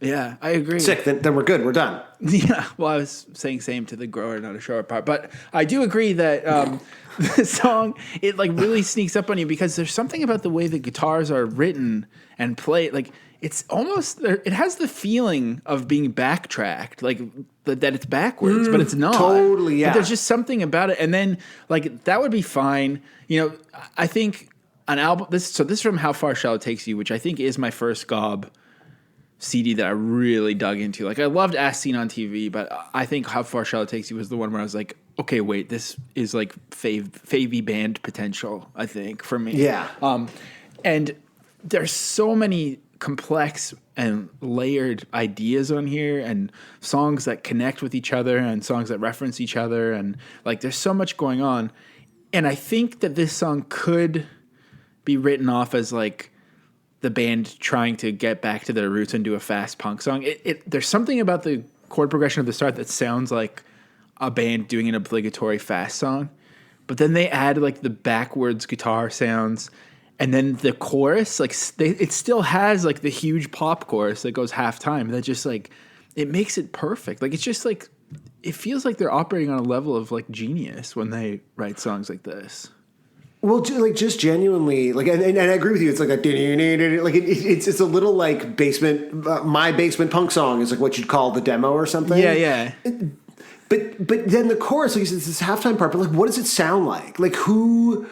Yeah, I agree. Sick. Then we're good. We're done. Yeah. Well, I was saying same to the grower, not a shower part, but I do agree that the song it like really sneaks up on you because there's something about the way the guitars are written and played. Like it's almost it has the feeling of being backtracked, like that it's backwards, but it's not. Totally. Yeah. But there's just something about it, and then like that would be fine. You know, I think an album. This is from How Far Shall It Take You, which I think is my first Gob CD that I really dug into. Like I loved As Seen on TV, but I think How Far Shall It Take You was the one where I was like, okay, wait, this is like favy band potential, I think, for me. Yeah. And there's so many complex and layered ideas on here and songs that connect with each other and songs that reference each other. And like there's so much going on. And I think that this song could be written off as like the band trying to get back to their roots and do a fast punk song. There's something about the chord progression of the start that sounds like a band doing an obligatory fast song, but then they add like the backwards guitar sounds, and then the chorus, like it still has like the huge pop chorus that goes halftime. That just like it makes it perfect. Like it's just like it feels like they're operating on a level of like genius when they write songs like this. Well, like just genuinely, like, and I agree with you. It's like it's a little like basement. My basement punk song is like what you'd call the demo or something. Yeah. But then the chorus, like, it's this halftime part. But like, what does it sound like? Like who?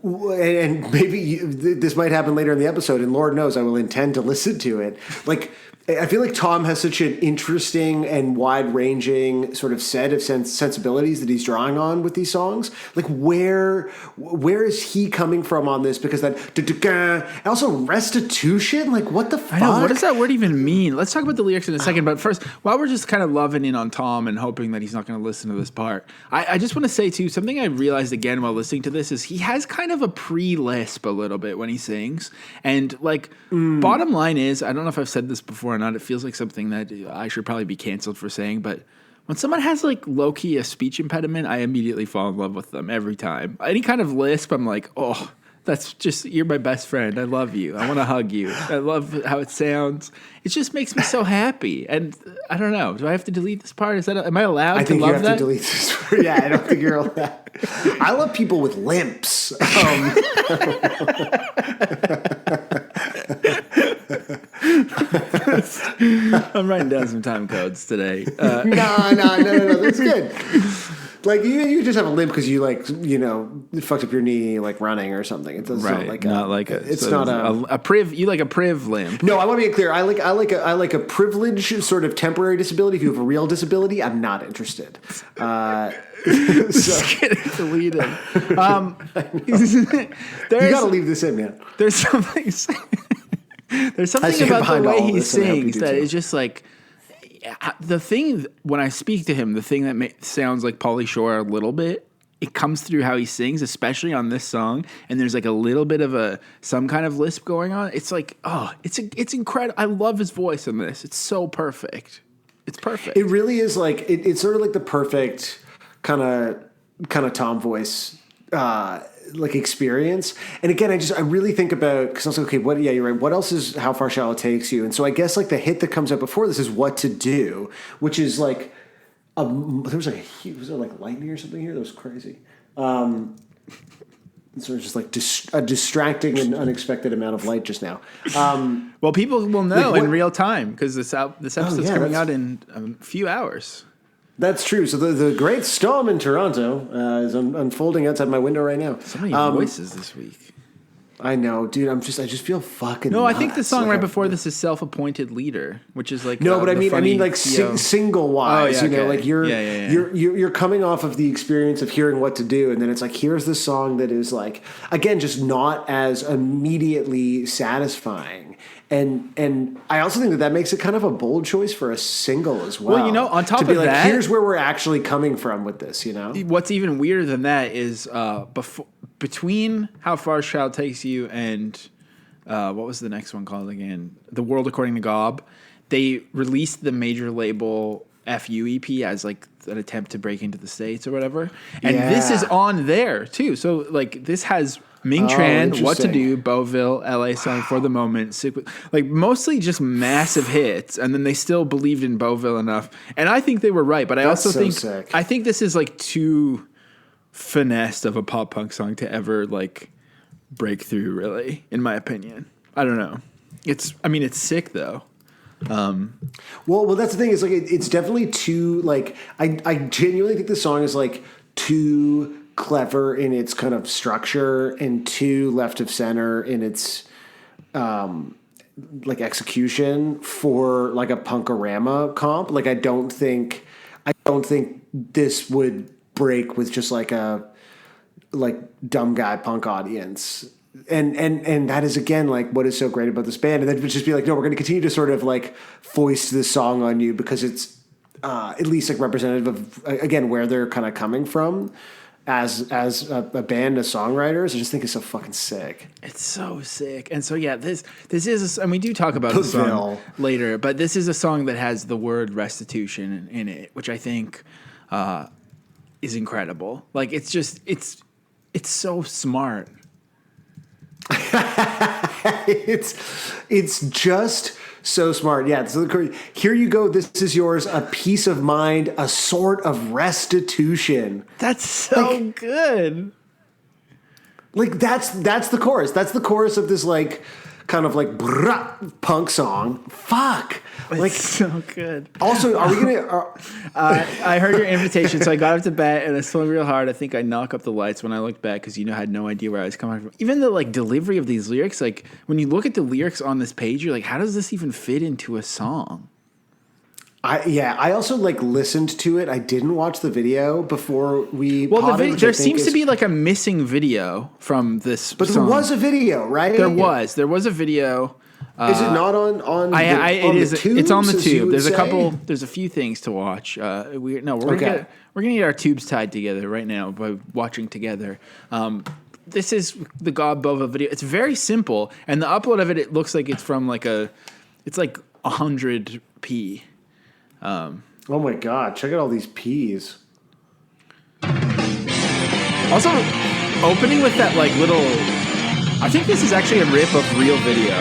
And maybe this might happen later in the episode. And Lord knows I will intend to listen to it. Like I feel like Tom has such an interesting and wide-ranging sort of set of sensibilities that he's drawing on with these songs. Like, where is he coming from on this? Because that and also restitution. Like, what the fuck? I know. What does that word even mean? Let's talk about the lyrics in a second. But first, while we're just kind of loving in on Tom and hoping that he's not going to listen to this part, I just want to say too something I realized again while listening to this is he has kind of a pre-lisp a little bit when he sings, and like bottom line is I don't know if I've said this before or not. It feels like something that I should probably be canceled for saying, but when someone has like low-key a speech impediment, I immediately fall in love with them every time. Any kind of lisp, I'm like, oh, that's just, you're my best friend. I love you. I want to hug you. I love how it sounds. It just makes me so happy. And I don't know. Do I have to delete this part? Am I allowed to love that? I think you have to delete this part. Yeah, I don't think you're allowed. I love people with limps. I'm writing down some time codes today. No. That's good. Like you just have a limp because you like fucked up your knee like running or something. It doesn't sound like it's not a priv. You like a priv limp? No, I want to be clear. I like a privileged sort of temporary disability. If you have a real disability, I'm not interested. Just getting deleted. You got to leave this in, man. There's something. There's something about the way he sings that is just like the thing. When I speak to him, the thing that sounds like Pauly Shore a little bit, it comes through how he sings, especially on this song. And there's like a little bit of some kind of lisp going on. It's like, oh, it's incredible. I love his voice in this. It's so perfect. It's perfect. It really is like it's sort of like the perfect kind of Tom voice. Like experience. And again, I really think about, because I was like, okay, you're right. What else is How Far Shall It Take You? And so I guess like the hit that comes up before this is What to Do, which is like, there was there like lightning or something here? That was crazy. Sort of just like a distracting and unexpected amount of light just now. Well, people will know in real time because this episode's coming out in a few hours. That's true. So the great storm in Toronto is unfolding outside my window right now. So many voices this week. I know, dude. I just feel fucking. No, I nuts. think the song Like, right before this is "Self-Appointed Leader," which is like No, but I mean, like single wise, Oh, yeah, okay. like you're coming off of the experience of hearing what to do, and then it's like here's the song that is like again just not as immediately satisfying, and I also think that makes it kind of a bold choice for a single as well. Well, on top to be of like, that, here's where we're actually coming from with this. What's even weirder than that is between How Far a Child Takes You and what was the next one called again? The World According to Gob. They released the major label FU EP as like an attempt to break into the States or whatever. And this is on there too. So like this has Ming Tran, What to Do, Beauville, LA Song for the Moment, like mostly just massive hits. And then they still believed in Beauville enough. And I think they were right. But I also think I think this is like too finessed of a pop punk song to ever like break through, really, in my opinion. I don't know. It's sick though. Well, that's the thing is like it's definitely too like I genuinely think the song is like too clever in its kind of structure and too left of center in its like execution for like a punkorama comp. Like I don't think this would break with just like a dumb guy punk audience. And that is again like what is so great about this band. And then just be like, no, we're going to continue to sort of like foist this song on you because it's at least like representative of again where they're kind of coming from as a band of songwriters. I just think it's so fucking sick. It's so sick. And so yeah, this is and we do talk about the song later, but this is a song that has the word restitution in it, which I think is incredible. Like it's so smart. it's just so smart. Yeah. So here you go. This is yours. A peace of mind, a sort of restitution. That's so good. Like that's the chorus. That's the chorus of this like kind of like punk song. Fuck. It's like so good. Also, are we gonna? I heard your invitation, so I got up to bed and I swung real hard. I think I knocked up the lights when I looked back because I had no idea where I was coming from. Even the like delivery of these lyrics, like when you look at the lyrics on this page, you're like, how does this even fit into a song? I also like listened to it. I didn't watch the video before we. Well, there seems to be like a missing video from this. But song. There was a video, right? There was a video. Is it not on? It is. Tubes, it's on the tube. There's a couple. There's a few things to watch. We're gonna get our tubes tied together right now by watching together. This is the God Bova video. It's very simple, and the upload of it, it looks like it's from it's like 100p. Oh my god! Check out all these P's. Also, opening with that like little. I think this is actually a rip of real video.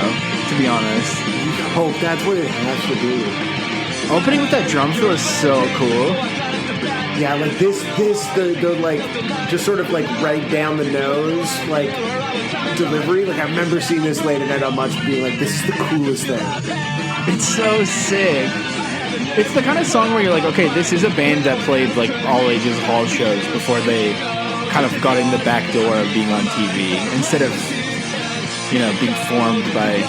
To be honest. Oh, that's what it has to be. Opening with that drum fill is so cool. Yeah, like the like just sort of like right down the nose like delivery. Like I remember seeing this late at night on Much being like, this is the coolest thing. It's so sick. It's the kind of song where you're like, okay, this is a band that played like all ages hall shows before they kind of got in the back door of being on TV instead of being formed by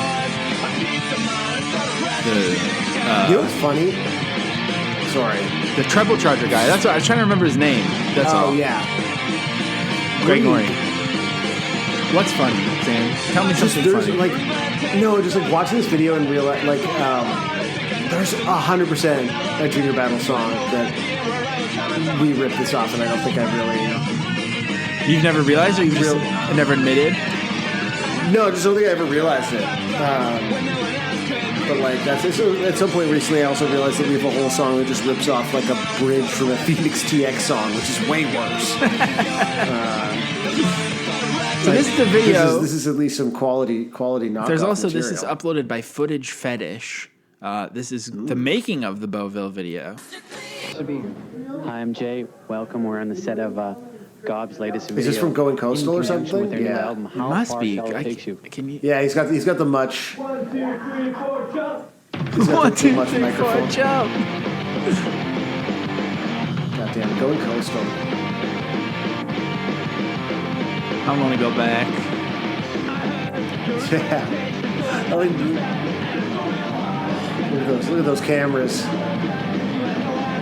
you know what's funny? Sorry. The treble charger guy. That's what I was trying to remember his name. That's all. Oh, yeah. Gregory. What's funny, Sam? Tell me something funny. Just like watching this video and realize, like, there's 100% a Junior Battle song that we ripped this off, and I don't think I've really. You've never realized, or you've just never admitted? No, I just don't think I ever realized it. But like that's at some point recently, I also realized that we have a whole song that just rips off like a bridge from a Phoenix TX song, which is way worse. So this is the video. This is at least some quality knockoff. There's also material. This is uploaded by Footage Fetish. This is the making of the Beauville video. Hi, I'm Jay. Welcome. We're on the set of Gob's latest video. Is this from Going Coastal or something? With their new album, How Must Far be. Shall It Take You? Can you? Yeah, he's got the much. 1, 2, 3, 4, jump. 1, 2, 3, 4, jump. Goddamn, Going Coastal. I want to go back. Yeah. I mean, look at those cameras.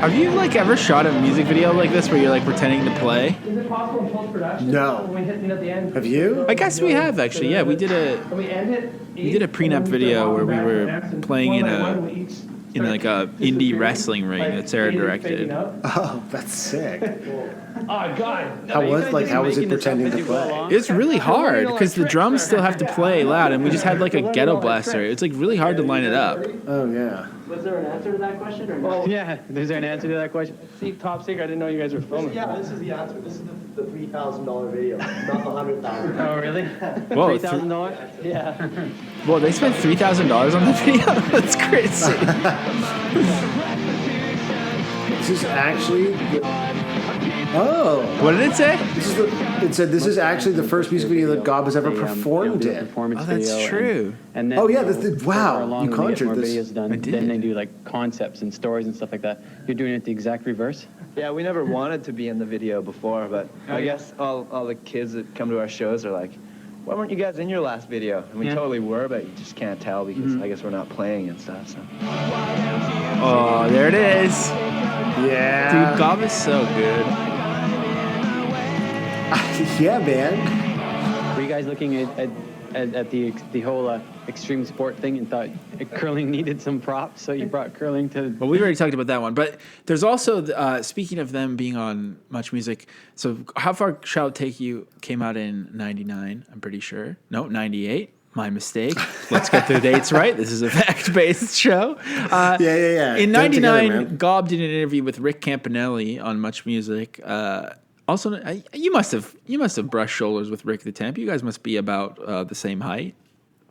Have you like ever shot a music video like this where you're like pretending to play? Is it possible in post-production? No. When we hit it at the end? Have you? I guess we have actually. Yeah, we did a prenup video where we were playing in like a indie wrestling ring that Sarah directed. Oh, that's sick. Oh God! How was it pretending to play? It's really hard because the drums still have to play loud, and we just had like a ghetto blaster. It's like really hard to line it up. Oh yeah. Was there an answer to that question or no? Yeah, is there an answer to that question? See, top secret. I didn't know you guys were filming. This is the answer. This is the $3,000 video, not the $100,000. Oh, really? Whoa, $3,000? Yeah. Well, they spent $3,000 on the video. That's crazy. This is actually. Oh. What did it say? It said this is actually the first music video that Gob has ever performed in. Oh, that's true. And then, Oh, yeah, wow, you when they get conjured more this. videos done, I did. then they do like concepts and stories and stuff like that. You're doing it the exact reverse? Yeah, we never wanted to be in the video before, but I guess all the kids that come to our shows are like, why weren't you guys in your last video? And we totally were, but you just can't tell because I guess we're not playing and stuff. So. Oh, there it is. Yeah. Dude, Gob is so good. Yeah, man. Were you guys looking at the whole extreme sport thing and thought curling needed some props, so you brought curling to... Well, we already talked about that one, but there's also, speaking of them being on Much Music, so How Far Shall It Take You came out in 99, I'm pretty sure. No, 98. My mistake. Let's get the dates right. This is a fact-based show. Yeah. In Get it together, 99, man. Gob did an interview with Rick Campanelli on Much Music. Also, you must have brushed shoulders with Rick the Temp. You guys must be about the same height,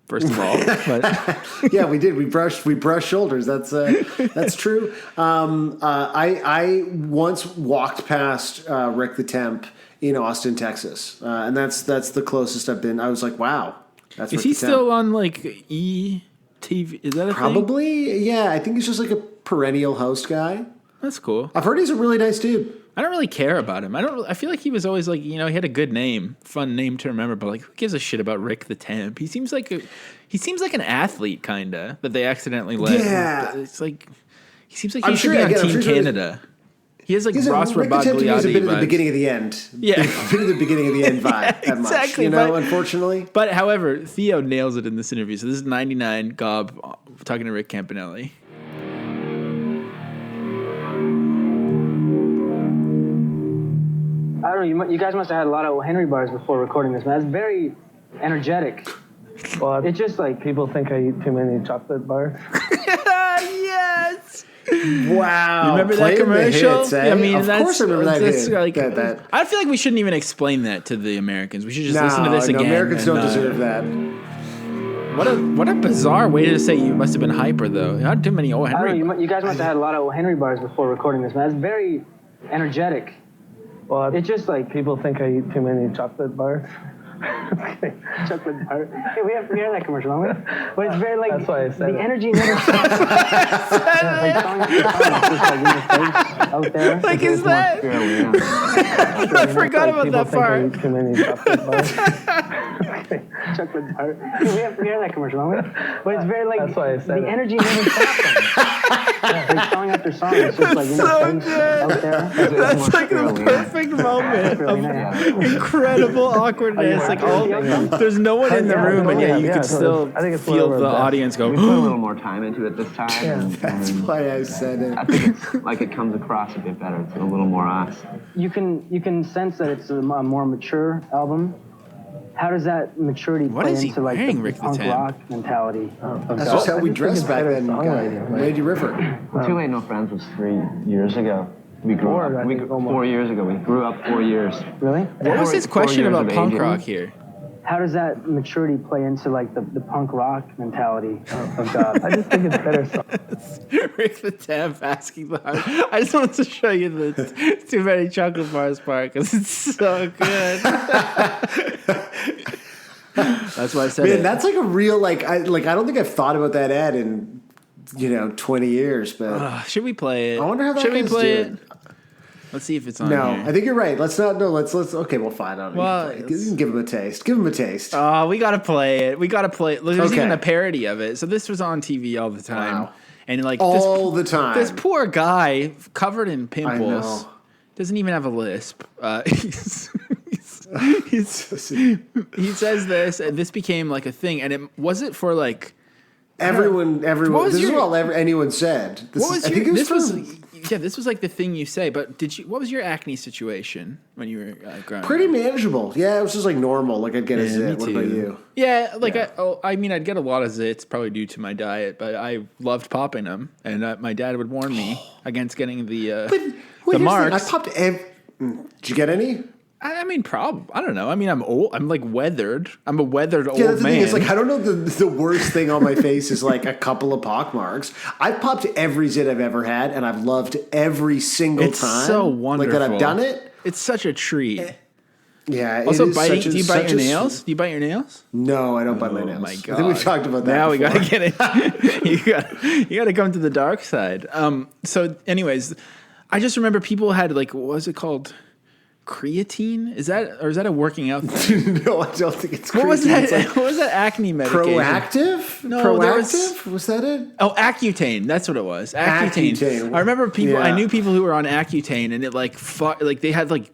first of all. But Yeah, we did. We brushed shoulders. That's true. I once walked past Rick the Temp in Austin, Texas, and that's the closest I've been. I was like, wow. That's is Rick he the Temp. still on like ETV? Is that a thing? Probably, yeah. I think he's just like a perennial host guy. That's cool. I've heard he's a really nice dude. I don't really care about him. I feel like he was always like, he had a good name, fun name to remember, but like, who gives a shit about Rick the Temp? He seems like an athlete, kinda, that they accidentally let. Yeah. It's like he seems like I'm he should sure- be on again, I'm Team sure Canada. He has like Ross Rick the Temp to me is a bit Rabagliati at the vibes. beginning of the end. Yeah. A bit of the beginning of the end vibe. That much, exactly, unfortunately. But however, Theo nails it in this interview. So this is 99 Gob talking to Rick Campanelli. I don't know. You guys must have had a lot of O. Henry bars before recording this, man. It's very energetic. Well, It's just like people think I eat too many chocolate bars. Yes. Wow. You remember that Playing the commercial? hits, eh? I mean, of course I remember that that's hit. like- that. I feel like we shouldn't even explain that to the Americans. We should just No, listen to this again. Americans don't and, deserve that. What a bizarre way to say you must have been hyper though. Not too many O. I don't Henry. know. You guys must have had a lot of O. Henry bars before recording this, man. It's very energetic. Well, It's just like people think I eat too many chocolate bars. chocolate bar. Hey, we have that commercial, don't we? But it's very like That's why I said the it. energy never stops. Like song after song, it's just like in your face out there. Like is that? I forgot about that People part. think I eat too many chocolate bars. chocolate bar. Hey, we have that commercial, don't we? But it's very like That's why I said the it. energy never stops. Like song after song, it's just like in your face out there. That's like the perfect moment Really of nice. incredible awkwardness. Like there's no one in the room, and yet you could still I think it's feel one of the our best. audience go. We put a little more time into it this time. Yeah. That's why I said it. I think it's like it comes across a bit better. It's a little more us. You can sense that it's a more mature album. How does that maturity What play is he into like wearing, the Rick the punk Temp? rock mentality of That's God? just how we I just dressed think back it's then, better guy. songwriting, right? Lady River. Two Ain't No Friends was 3 years ago. We grew Four, up. I think, almost. 4 years ago. We grew up 4 years. Really? What was his 4 question years about of punk aging. rock here? How does that maturity play into like the punk rock mentality of God? I just think it's better song. Rick the Temp asking the hard. I just wanted to show you the too many chocolate bars part because it's so good. That's why I said Man, it. that's like a real I don't think I've thought about that ad in 20 years, but Should we play it? I wonder how that Should we guy's play doing. it? Let's see if it's on No, here. I think you're right. Let's not. No, let's. Okay, well, fine. I don't Well, you can give him a taste. Give him a taste. Oh, we gotta play it. There's Okay. even a parody of it. So this was on TV all the time, Wow. and like All the time. This poor guy covered in pimples know. doesn't even have a lisp. He says this, and this became like a thing, and it was it for like Everyone. What was This is your- all anyone said. This what was I your, think it was this was from- this was like the thing you say. But what was your acne situation when you were growing pretty up? manageable. Yeah, it was just like normal. Like I'd get a Yeah, me zit. What about too. you? Yeah, like I mean, I'd get a lot of zits probably due to my diet, but I loved popping them, and my dad would warn me against getting the Wait, here's the thing. marks. I popped. Did you get any? I mean, I don't know. I mean, I'm old. I'm like weathered. I'm a weathered Yeah, old that's the man. thing. It's like I don't know. The worst thing on my face is like a couple of pock marks. I've popped every zit I've ever had, and I've loved every single it's time. so wonderful. Like that I've done it. It's such a treat. Yeah. Also, it is biting. such a- Do you bite such your a- nails? Do you bite your nails? No, I don't bite my Oh nails. my god! I think we've talked about that. Now before. we gotta get it. you gotta come to the dark side. So, anyways, I just remember people had like, what was it called? Creatine? Is that a working out thing? No, I don't think it's. What was creatine. that? It's like What was that acne medication? Proactive? No, there Proactive? Was that it? Oh, Accutane. That's what it was. Accutane. Accutane. I remember people. I Yeah. knew people who were on Accutane, and it like they had like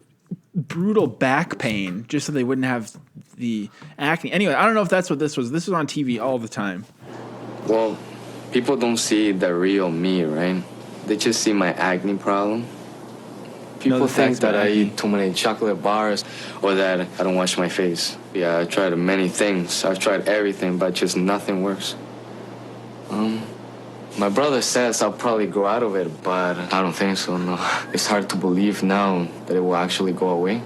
brutal back pain just so they wouldn't have the acne. Anyway, I don't know if that's what this was. This was on TV all the time. Well, people don't see the real me, right? They just see my acne problem. People the think facts that about I acne. eat too many chocolate bars or that I don't wash my face. Yeah, I tried many things. I've tried everything, but just nothing works. My brother says I'll probably grow out of it, but I don't think so, no. It's hard to believe now that it will actually go away.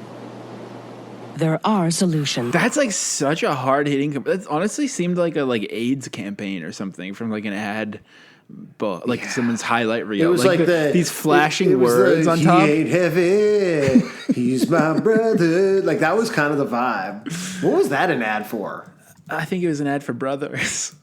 There are solutions. That's like such a hard hitting. That honestly seemed like a AIDS campaign or something from like an ad. But like someone's highlight reel. It was like these flashing it was words on top. He ain't heavy. He's my brother. Like that was kind of the vibe. What was that an ad for? I think it was an ad for Brothers.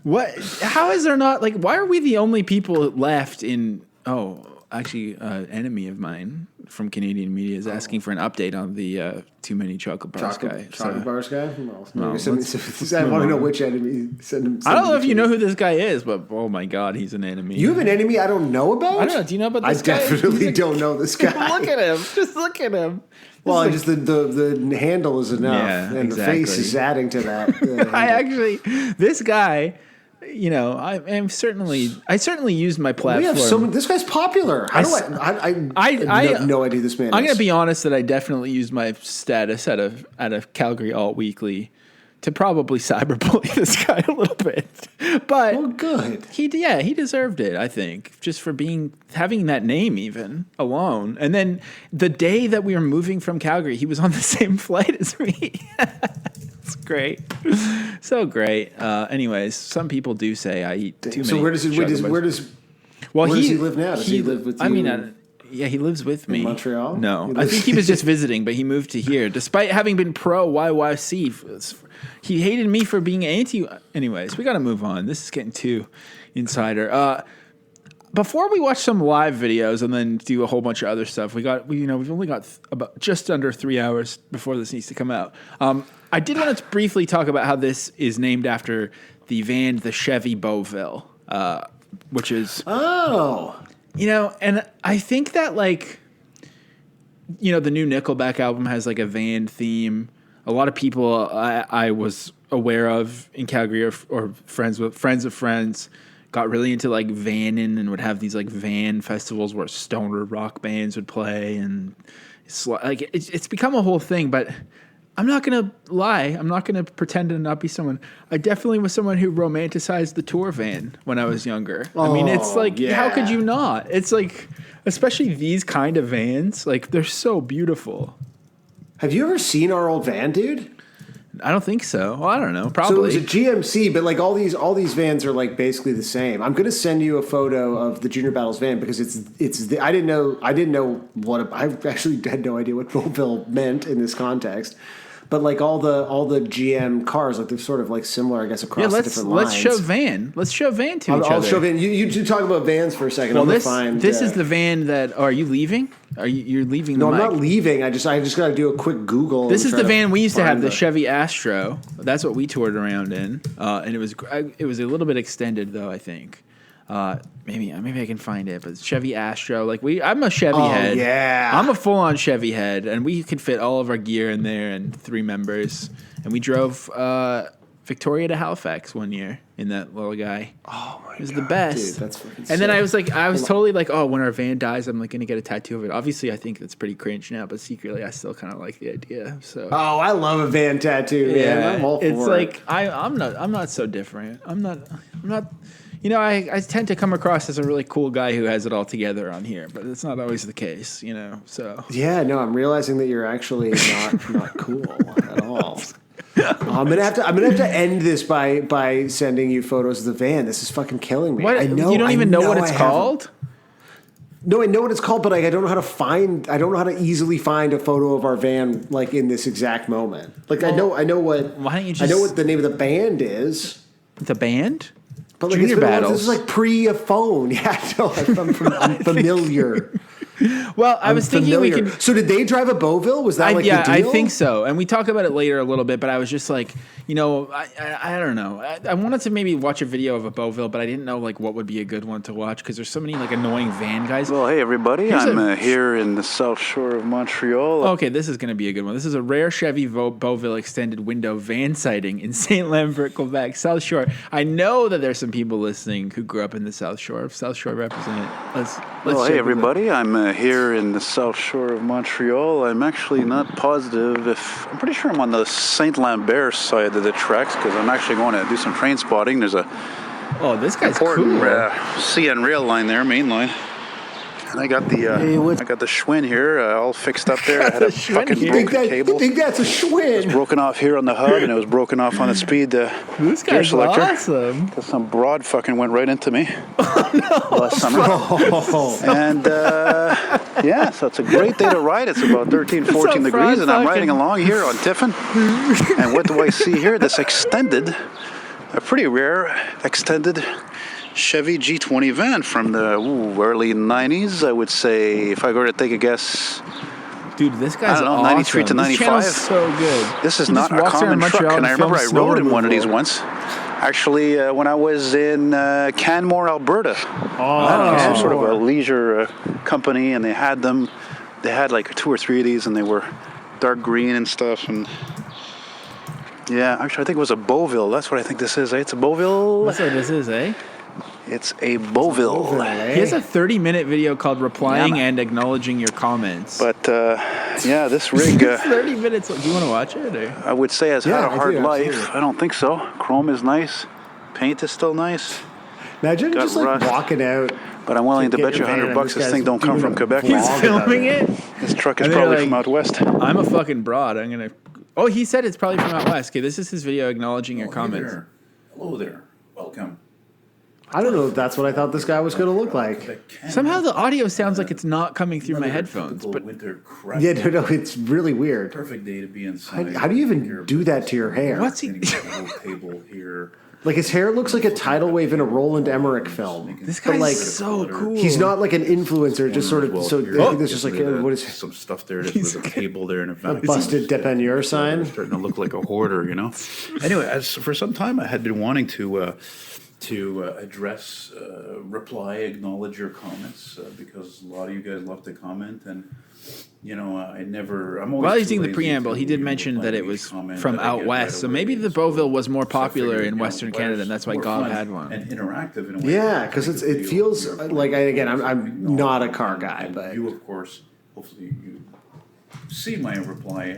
What? How is there not like? Why are we the only people left in? Oh, actually, enemy of mine from Canadian media is asking for an update on the too many chocolate bars guy. Chocolate So- bars guy? Well, No, maybe I want to know which enemy. I don't know if you know who this guy is, but oh my god, he's an enemy. You have an enemy I don't know about? I don't know. Do you know about this guy? I definitely don't know this guy. Look at him. Just look at him. Well, just the handle is enough, Yeah, and exactly. the face is adding to that. I actually, this guy, you know, I certainly used my platform. We have so many. This guy's popular. How do I have no idea this man. I'm is. gonna be honest that I definitely used my status at a Calgary Alt Weekly to probably cyberbully this guy a little bit. But Oh, good. he deserved it, I think, just for having that name even alone. And then the day that we were moving from Calgary, he was on the same flight as me. It's great. So great. Anyways, some people do say I eat too many. So where does where does he live now? Does he live with you? I mean, yeah, he lives with me. Montreal? No, He I lives- think he was just visiting, but he moved to here despite having been pro YYC. He hated me for being anti. Anyways, we got to move on. This is getting too insider. Before we watch some live videos and then do a whole bunch of other stuff, we've only got about just under 3 hours before this needs to come out. I did want to briefly talk about how this is named after the Chevy Beauville, which is and I think that the new Nickelback album has like a van theme. A lot of people I was aware of in Calgary or friends of friends got really into like vanning and would have these like van festivals where stoner rock bands would play, and it's become a whole thing. But I'm not gonna lie, I'm not gonna pretend to not be someone. I definitely was someone who romanticized the tour van when I was younger. I mean, it's like how could you not? It's like, especially these kind of vans, like they're so beautiful. Have you ever seen our old van, dude? I don't think so. Well, I don't know. So Probably. it was a GMC, but like all these vans are like basically the same. I'm gonna send you a photo of the Junior Battles van because I didn't know I actually had no idea what Beauville meant in this context. but like all the GM cars, like they're sort of like similar, I guess, across the different lines. Let's show van. Let's show van to each other. I'll show van. You talk about vans for a second. Well, this is the van that. Oh, are you leaving? You're leaving? No, the I'm mic. not leaving. I just got to do a quick Google. This is the van we used to have, the Chevy Astro. That's what we toured around in, and it was a little bit extended though. I think. Maybe I can find it, but Chevy Astro. Like I'm a Chevy head. Yeah, I'm a full-on Chevy head, and we could fit all of our gear in there and 3 members. And we drove Victoria to Halifax one year in that little guy. Oh my god, it was the best. Dude, that's fucking sick. And then I was totally like, oh, when our van dies, I'm like gonna get a tattoo of it. Obviously, I think that's pretty cringe now, but secretly, I still kind of like the idea. So. Oh, I love a van tattoo. Man. Yeah, I'm all for it's it. like I'm not so different. I'm not. You know, I tend to come across as a really cool guy who has it all together on here, but it's not always the case, you know. So yeah, no, I'm realizing that you're actually not cool at all. I'm gonna have to end this by sending you photos of the van. This is fucking killing me. What? I know you don't even know what it's I called? No, I know what it's called, but I don't know how to find. I don't know how to easily find a photo of our van like in this exact moment. Like I know what. Why don't you I know what the name of the band is. The band? But like Junior Battles. This is like pre a phone. Yeah, no, I'm familiar. Well, I was thinking we could. So did they drive a Beauville? Was that the deal? I think so. And we talk about it later a little bit, but I was just like, you know, I don't know. I wanted to maybe watch a video of a Beauville, but I didn't know like what would be a good one to watch because there's so many like annoying van guys. Well, hey everybody, I'm here in the South Shore of Montreal. Okay, this is going to be a good one. This is a rare Chevy Beauville extended window van sighting in St. Lambert, Quebec, South Shore. I know that there's some people listening who grew up in the South Shore. South Shore represent. Let's well, hey everybody, I'm here in the South Shore of Montreal. I'm actually not positive if I'm pretty sure I'm on the St. Lambert side of the tracks because I'm actually going to do some train spotting. There's a this guy's important cool. CN rail line there, main line. And I got the I got the Schwinn here all fixed up there. I had a fucking broken cable. You think that's a Schwinn? It was broken off here on the hub, and it was broken off on the speed this gear guy's selector. Awesome. Because some broad fucking went right into me last summer. And yeah, so it's a great day to ride. It's about 13, 14 degrees, and I'm riding along here on Tiffin. And what do I see here? This extended, a pretty rare extended Chevy G20 van from the early 90s, I would say, if I were to take a guess. Dude, this guy's I don't know, awesome. 93 to 95. This channel's so good. This is not a common truck, and I remember I rode in one of these once. Actually, when I was in Canmore, Alberta. Some sort of a leisure company, and they had like 2 or 3 of these, and they were dark green and stuff, and yeah, actually, I think it was a Beauville. That's what I think this is, eh? It's a Beauville. That's what this is, eh? It's a Beauville. He has a 30-minute video called Replying and Acknowledging Your Comments. But, yeah, this rig... 30 minutes. Do you want to watch it? Or? I would say has had a hard life. Absolutely. I don't think so. Chrome is nice. Paint is still nice. Imagine Got just like rust. walking out. But I'm willing to get bet you your van $100 and this this thing guy's don't come doing from a Quebec. He's filming it? This truck is And they're probably like, from out west. I'm a fucking broad. I'm going to... Oh, he said it's probably from out west. Okay, this is his video acknowledging your comments. Hey there. Hello there. Welcome. I don't know if that's what I thought this guy was going to look like. Somehow the audio sounds like it's not coming through my headphones. But yeah, no, it's really weird. Perfect day to be inside. How do you even do that to your hair? What's he? Table here. Like his hair looks like a tidal wave in a Roland Emmerich film. This guy's like, so cool. He's not like an influencer, just sort of. So I think there's just like what is some stuff there? There's a table there and a vacuum. busted dépanneur sign. Starting to look like a hoarder, you know. Anyway, as for some time, I had been wanting to address, reply, acknowledge your comments because a lot of you guys love to comment, and you know, I'm always while he's too doing the lazy preamble, to he did mention that it was from out west. So maybe the Beauville was more popular in Western Canada, and that's why Gob had one. And interactive in a way. Yeah, because it feels like I'm not a car guy, but you of course, hopefully you see my reply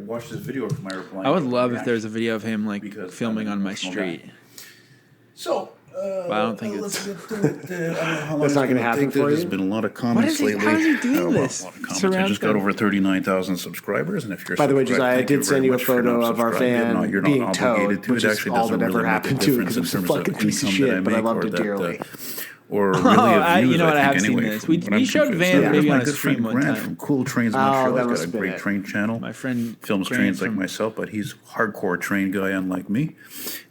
watch this video for my reply. I would love if there's a video of him like filming on my street. So, but I don't think it's. That's not going to happen for you. There's been a lot of comments lately. How is he doing this? A lot of comments. I just got over 39,000 subscribers, and if you're by the way, Josiah, I did send you a much for photo not of our subscribing. van You're being not towed, obligated to. which It is actually all doesn't that ever really make a happened to it difference because it was in a terms of fucking piece of income that I shit, but I make loved or it that, dearly. or really of views. You know what? I have think, seen anyway, this. from We what I'm showed convinced. Van Yeah, maybe my on a good stream friend one Grant time. from Cool Trains Oh, Montreal. that He's must got a have great been it. train channel. My friend films Grant trains like from- myself, but he's a hardcore train guy, unlike me.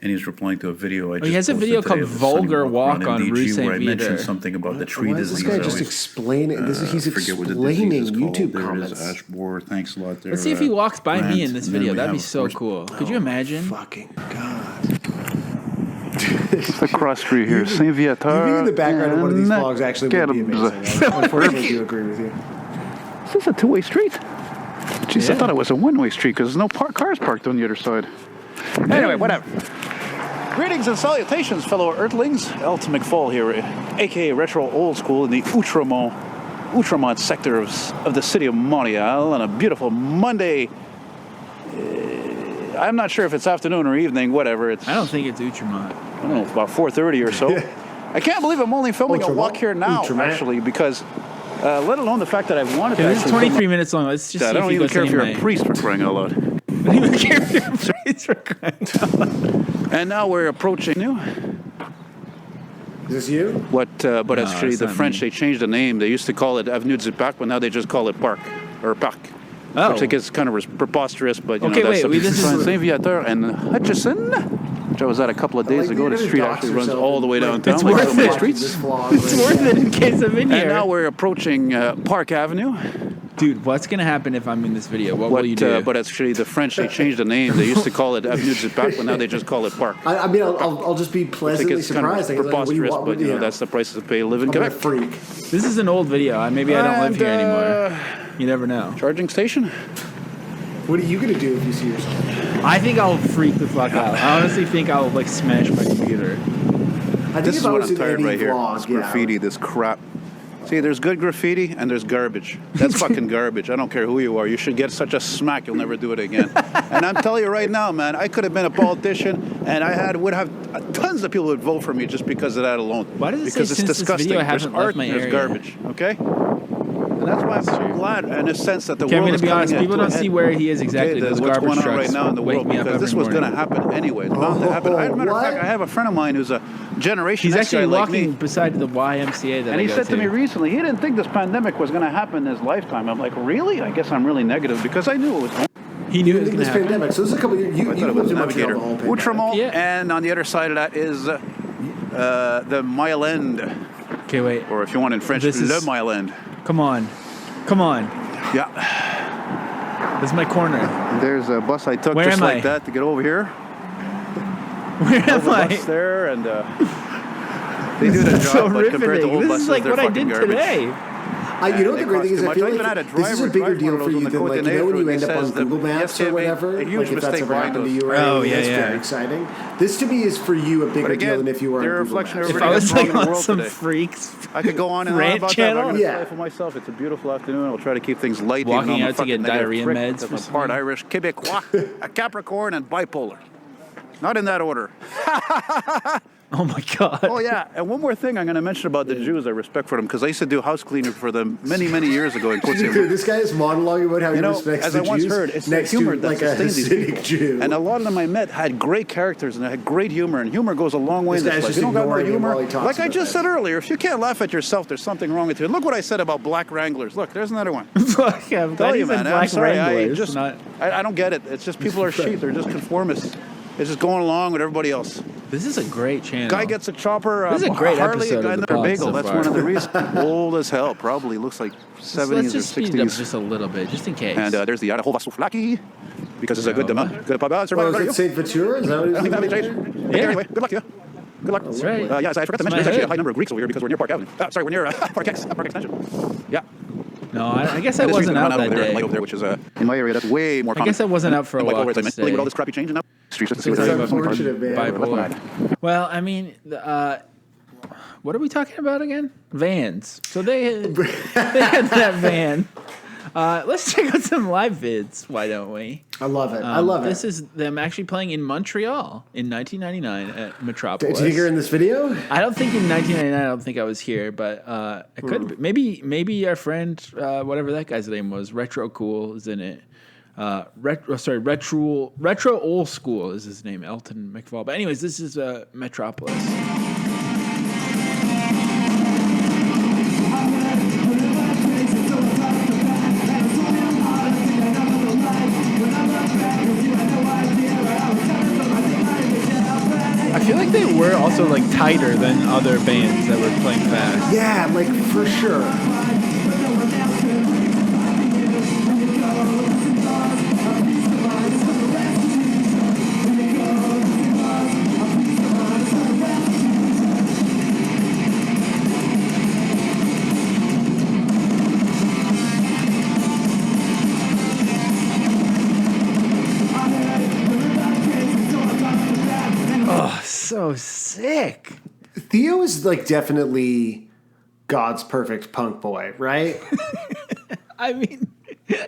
And he's replying to a video I just he has a posted video today called of the Sunny Vulgar Walk on DG, Rue where I Saint mentioned Viateur. something about the tree Why is this disease. guy just explaining? He's forget what the disease explaining is called. YouTube There it is, comments. Ash Borer. Thanks a lot there. Let's see if he walks by Grant. me in this And then video. we That'd be have, so of course, cool. Could you imagine? Fucking God. The cross street here, Saint Viateur. You being in the background of one of these and vlogs actually would be amazing. I unfortunately do agree with you. Is this a two-way street? Jeez, I thought it was a one-way street because there's no cars parked on the other side. Anyway, whatever. Greetings and salutations, fellow Earthlings. Elton McFall here, a.k.a. Retro Old School in the Outremont sector of the city of Montreal on a beautiful Monday. I'm not sure if it's afternoon or evening, whatever. I don't think it's Outremont. I don't know, it's about 4:30 or so. I can't believe I'm only filming a walk here now, actually, because let alone the fact that I've wanted to This is actually 23 minutes long. Let's just see I if don't he even goes care if you're a anyway. priest for crying out loud. I don't even care if you're a priest for crying out loud. And now we're approaching you. Is this you? But No, actually, it's the not French, me. they changed the name. They used to call it Avenue du Parc, but now they just call it Parc, or Parc. Oh. Which I think is kind of preposterous, but Okay, that's wait, this is- Saint Viateur and Hutchison, which I was at a couple of days ago. The street actually runs all the way downtown, It's like worth so many it. streets. It's worth it in case I'm in here. And now we're approaching Park Avenue. Dude, what's going to happen if I'm in this video? What will you do? But actually, the French, they changed the name. They used to call it Avenue du Parc, but now they just call it Parc. I mean, I'll just be I think pleasantly it's kind of surprised. I guess, like, what do you preposterous, want? but that's the price to pay to live in I'm a Quebec. freak. This is an old video. Maybe I don't live here anymore. You never know. Charging station? What are you gonna do if you see yourself? I think I'll freak the fuck out. I honestly think I'll like smash my computer. I think This if is I what was I'm in tired any right here. vlog, This graffiti, this crap. See, there's good graffiti and there's garbage. That's fucking garbage. I don't care who you are. You should get such a smack you'll never do it again. And I'm telling you right now, man, I could have been a politician and would have tons of people would vote for me just because of that alone. Why does it because say it's since this disgusting. video I There's haven't left art my and there's area? garbage. Okay? And that's why I'm so glad in a sense that the Okay, I'm world gonna is be coming honest. People to a don't head. see where he is exactly. Okay, Those what's garbage going on trucks right now in the wake world me up because this every was going to morning. happen anyway. It's bound to happen. As a matter of fact, what? I have a friend of mine who's a generation He's X actually guy like walking me. beside the YMCA that And I he go said to to me recently, he didn't think this pandemic was going to happen in his lifetime. I'm like, really? I guess I'm really negative because I knew it was going He knew it was In going to this happen. pandemic, so this is a couple of years. You I thought it was lived in a Montreal navigator. the whole pandemic. Outremont, Yeah. and on the other side of that is the Mile End, Okay, wait. or if you want in French, This is- Le Mile End. Come on. Come on. Yeah. This is my corner. There's a bus I took Where just am like I? that to get over here. Where There's am a I? bus there, and they do the This is job, so but compared to riveting. old This buses, is like they're what I fucking did garbage. today. You know what They the great thing cost is? too I much. feel I even like had a this is a driver bigger drive deal one of for those you on the than, like, Côte you know, when you d'Azur, end he up on says that Google Maps yesterday or whatever. made a huge Like, if that's mistake ever buying happened to those. you or Oh, anything, yeah, that's yeah. very exciting. This to me is for you a bigger But again, deal than if you were on they're a Google reflection Maps. of If everything I was that's wrong like in the on world some today. freaks I could go on and on rant about channel. that, but I'm Yeah. going to for myself. It's a beautiful afternoon. I'll try to keep things light. Walking even though I'm out a to fucking get negative diarrhea prick, meds because for I'm part something. Irish, Quebecois, a Capricorn, and bipolar. Not in that order. Oh my God. Oh, yeah. And one more thing I'm going to mention about the Jews, I respect for them, because I used to do house cleaning for them many, many years ago in Quebec. Dude, this guy is monologuing about how he You know, respects as the I once Jews heard, it's the next humor to that like a sustains these Hasidic people. Jew. And a lot of them I met had great characters and they had great humor, and humor goes a long way This in guy's this life. just You don't got no ignoring him humor. while he talks Like I about just that. said earlier, if you can't laugh at yourself, there's something wrong with you. Look what I said about black Wranglers. Look, there's another one. Fuck, I'm Tell glad you, you said man. I'm black sorry. Wranglers. I don't get it. It's just people are sheep. They're just conformists. They're just going along with everybody else. This is a great channel. Guy gets a chopper, This is a great Harley, episode a guy of in the their pod bagel. so That's far. one of the reasons. Old as hell. Probably looks like 70s Let's just or speed it up 60s. just a little bit, just in case. And there's the Idaho Souflaki, because it's a good good pub. Oh, is it Saint Ventura? Is that what I think that'd be he's great. Yeah. Anyway, good luck to you. Good luck. That's right. Yeah, so I forgot to mention, there's actually a high number of Greeks over here because we're near Park Avenue. Sorry, we're near Park Extension. Yeah. No, I guess I And there's wasn't a out run that over there, day. light over there, which is in my area, that's way more I common. guess I wasn't out for a Like walk always, I this meant, with all day. this crappy changing now. Streets just to see It's what they're unfortunate, man. Bipolar. Well, I mean, what are we talking about again? Vans. So they had that van. Let's check out some live vids. Why don't we? I love it. I love it. This is them actually playing in Montreal in 1999 at Metropolis. Did you hear in this video? I don't think in 1999. I don't think I was here, but it could be. Maybe our friend, whatever that guy's name was, Retro Cool, is in it. Retro Old School is his name, Elton McFall. But anyways, this is Metropolis. think they were also like tighter than other bands that were playing fast. Yeah, like for sure. So sick. Theo is like definitely God's perfect punk boy, right? I mean,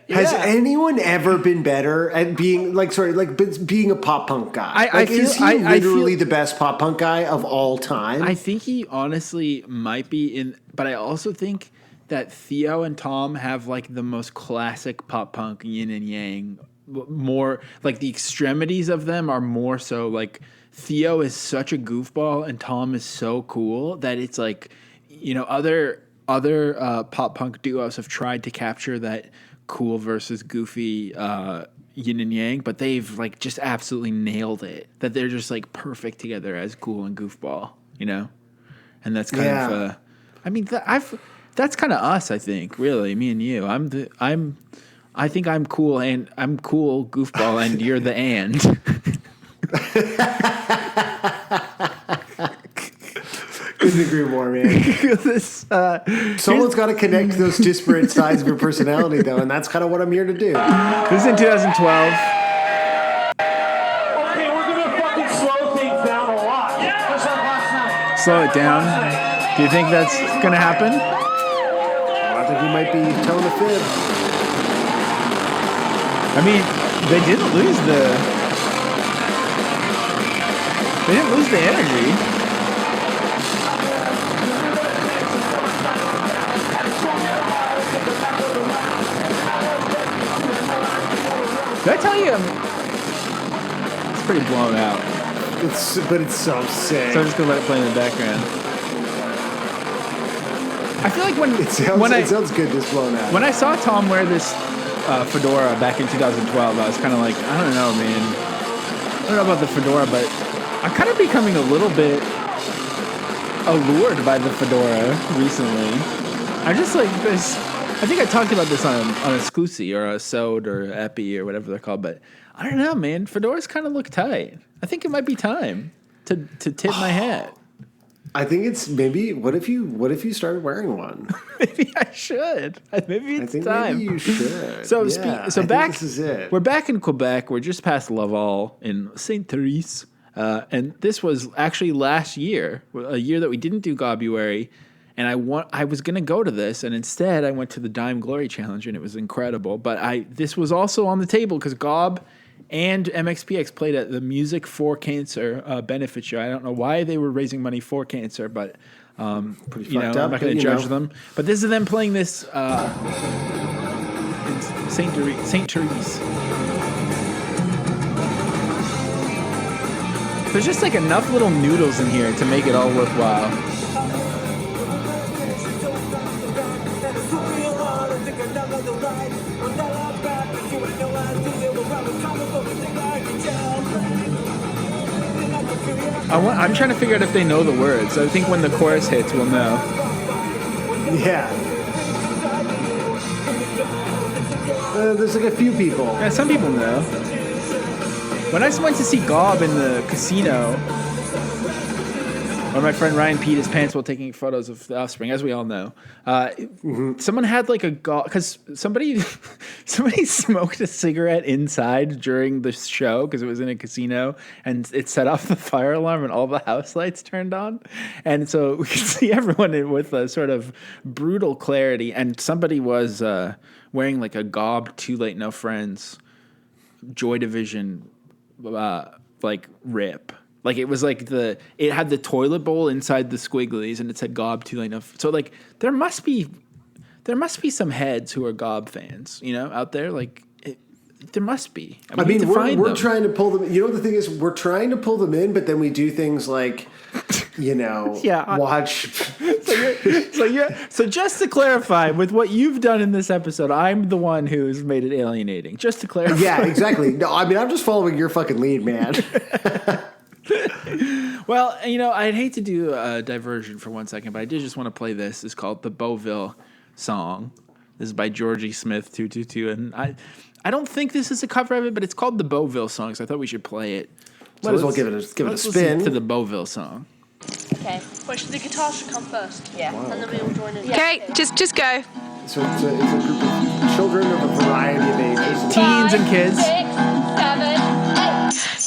has anyone ever been better at being being a pop punk guy? Is he literally the best pop punk guy of all time? I think he honestly might be but I also think that Theo and Tom have like the most classic pop punk yin and yang. More like the extremities of them are more so like Theo is such a goofball and Tom is so cool that it's like, you know, other pop punk duos have tried to capture that cool versus goofy yin and yang, but they've like just absolutely nailed it. That they're just like perfect together as cool and goofball, you know. And that's kind of, I mean, that's kind of us. I think really, me and you. I think I'm cool and I'm cool goofball, and you're the and. Couldn't agree more, man. Someone's got to connect those disparate sides of your personality, though, and that's kind of what I'm here to do. This is in 2012. Okay, we're gonna fucking slow things down a lot. Just like last night. Slow it down. Do you think that's gonna happen? I think we might be telling a fib. I mean, they didn't lose the energy. Did I tell you? It's pretty blown out. But it's so sick. So I'm just gonna let it play in the background. I feel like it sounds good just blown out. When I saw Tom wear this fedora back in 2012, I was kind of like, I don't know, man. I don't know about the fedora, but I'm kind of becoming a little bit allured by the fedora recently. I just like this. I think I talked about this on a Scusi or a Sode or Epi or whatever they're called, but I don't know, man. Fedoras kind of look tight. I think it might be time to tip my hat. I think it's maybe. What if you started wearing one? Maybe I should. Maybe it's time. Maybe you should. So back. This is it. We're back in Quebec. We're just past Laval in Saint Therese, and this was actually last year, a year that we didn't do Gobruary, and I was gonna go to this, and instead I went to the Dime Glory Challenge, and it was incredible. But this was also on the table because Gob and MXPX played at the Music for Cancer benefit show. I don't know why they were raising money for cancer, but pretty fucked up. I'm not going to judge them. But this is them playing this in Saint Therese. There's just like enough little noodles in here to make it all worthwhile. I'm trying to figure out if they know the words. I think when the chorus hits, we'll know. Yeah. There's like a few people. Yeah, some people know. When I went to see Gob in the casino, or my friend Ryan peed his pants while taking photos of the Offspring, as we all know. Someone had like a Gob, because somebody smoked a cigarette inside during the show because it was in a casino, and it set off the fire alarm and all the house lights turned on. And so we could see everyone with a sort of brutal clarity, and somebody was wearing like a Gob Too Late No Friends Joy Division like rip. Like it was like it had the toilet bowl inside the squigglies and it said Gob Too Late No. So like there must be some heads who are Gob fans, you know, out there. Like there must be. I mean we're trying to pull them. You know, the thing is, we're trying to pull them in, but then we do things like, you know, watch. So just to clarify, with what you've done in this episode, I'm the one who's made it alienating. Just to clarify. Yeah, exactly. No, I mean I'm just following your fucking lead, man. Well, I'd hate to do a diversion for 1 second, but I did just want to play this. It's called the Beauville song. This is by Georgie Smith 222, and I don't think this is a cover of it, but it's called the Beauville song, so I thought we should play it. Might as well give it a spin. Listen to the Beauville song. Okay. Well, the guitar should come first. Yeah. Wow, and then we all join in. Okay, just go. So it's a group of children of a variety of ages. Teens and kids. 6, 7, 8.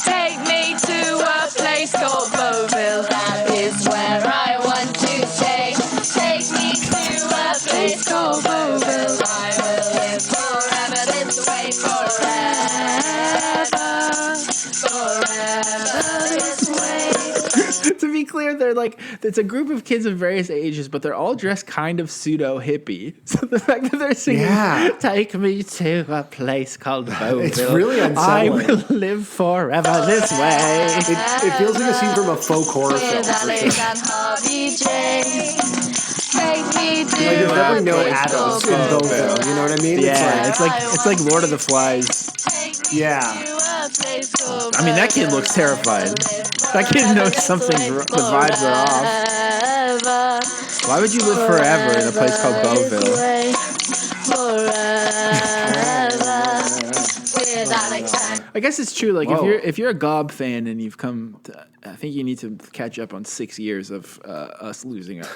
Take me to a place called Beauville. That is where I want to stay. Take me to a place called Beauville. I will live forever this way, forever this way. To be clear, it's a group of kids of various ages, but they're all dressed kind of pseudo hippie. So the fact that they're singing, "Take me to a place called Beauville," it's really unsettling. I will live forever this way. It feels like a scene from a folk horror film. There's never no adults in Beauville. You know what I mean? Yeah, it's like Lord of the Flies. Yeah. I mean, that kid looks terrified. That kid knows something. The vibes are off. Why would you live forever in a place called Beauville? I guess it's true. Like if you're a Gob fan and you've come, I think you need to catch up on 6 years of us losing our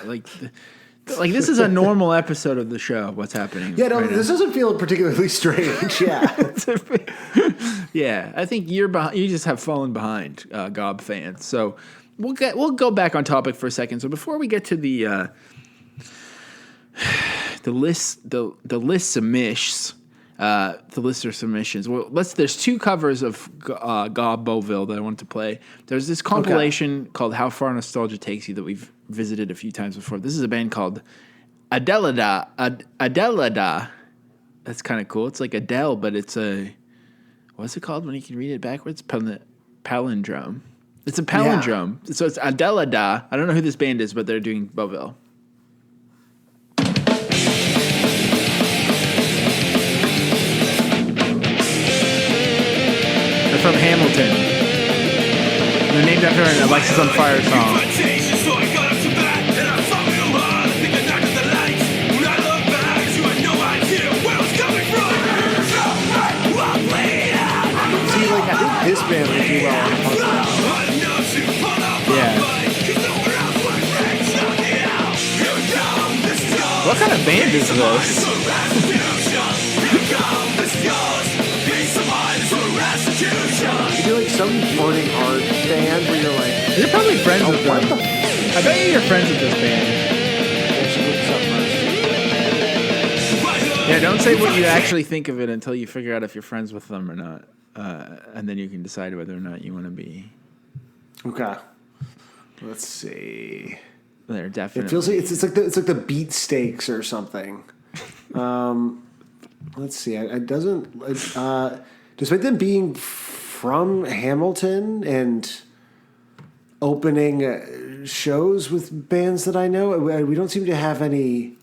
Like this is a normal episode of the show. What's happening? Yeah, no, right this doesn't feel particularly strange. Yeah, yeah. I think you're behind. You just have fallen behind, Gob fans. So we'll go back on topic for a second. So before we get to the listener submissions. Well, there's 2 covers of Gob Beauville that I wanted to play. There's this compilation called "How Far Nostalgia Takes You" that we've visited a few times before. This is a band called Adelada. Adelada. That's kind of cool. It's like Adele, but it's what's it called when you can read it backwards? Palindrome. It's a palindrome. Yeah. So it's Adelada. I don't know who this band is, but they're doing Beauville. They're from Hamilton. They're named after an Alexis on Fire song. I think this band would do well on a punk rock. Yeah. What kind of band is this? You do like some morning art band where you're like, you're probably friends with them. I bet you're friends with this band. Yeah, don't say what you actually think of it until you figure out if you're friends with them or not. And then you can decide whether or not you want to be. Okay. Let's see. They're definitely. It feels like it's like the beat steaks or something. Let's see. It doesn't. Despite them being from Hamilton and opening shows with bands that I know, we don't seem to have any.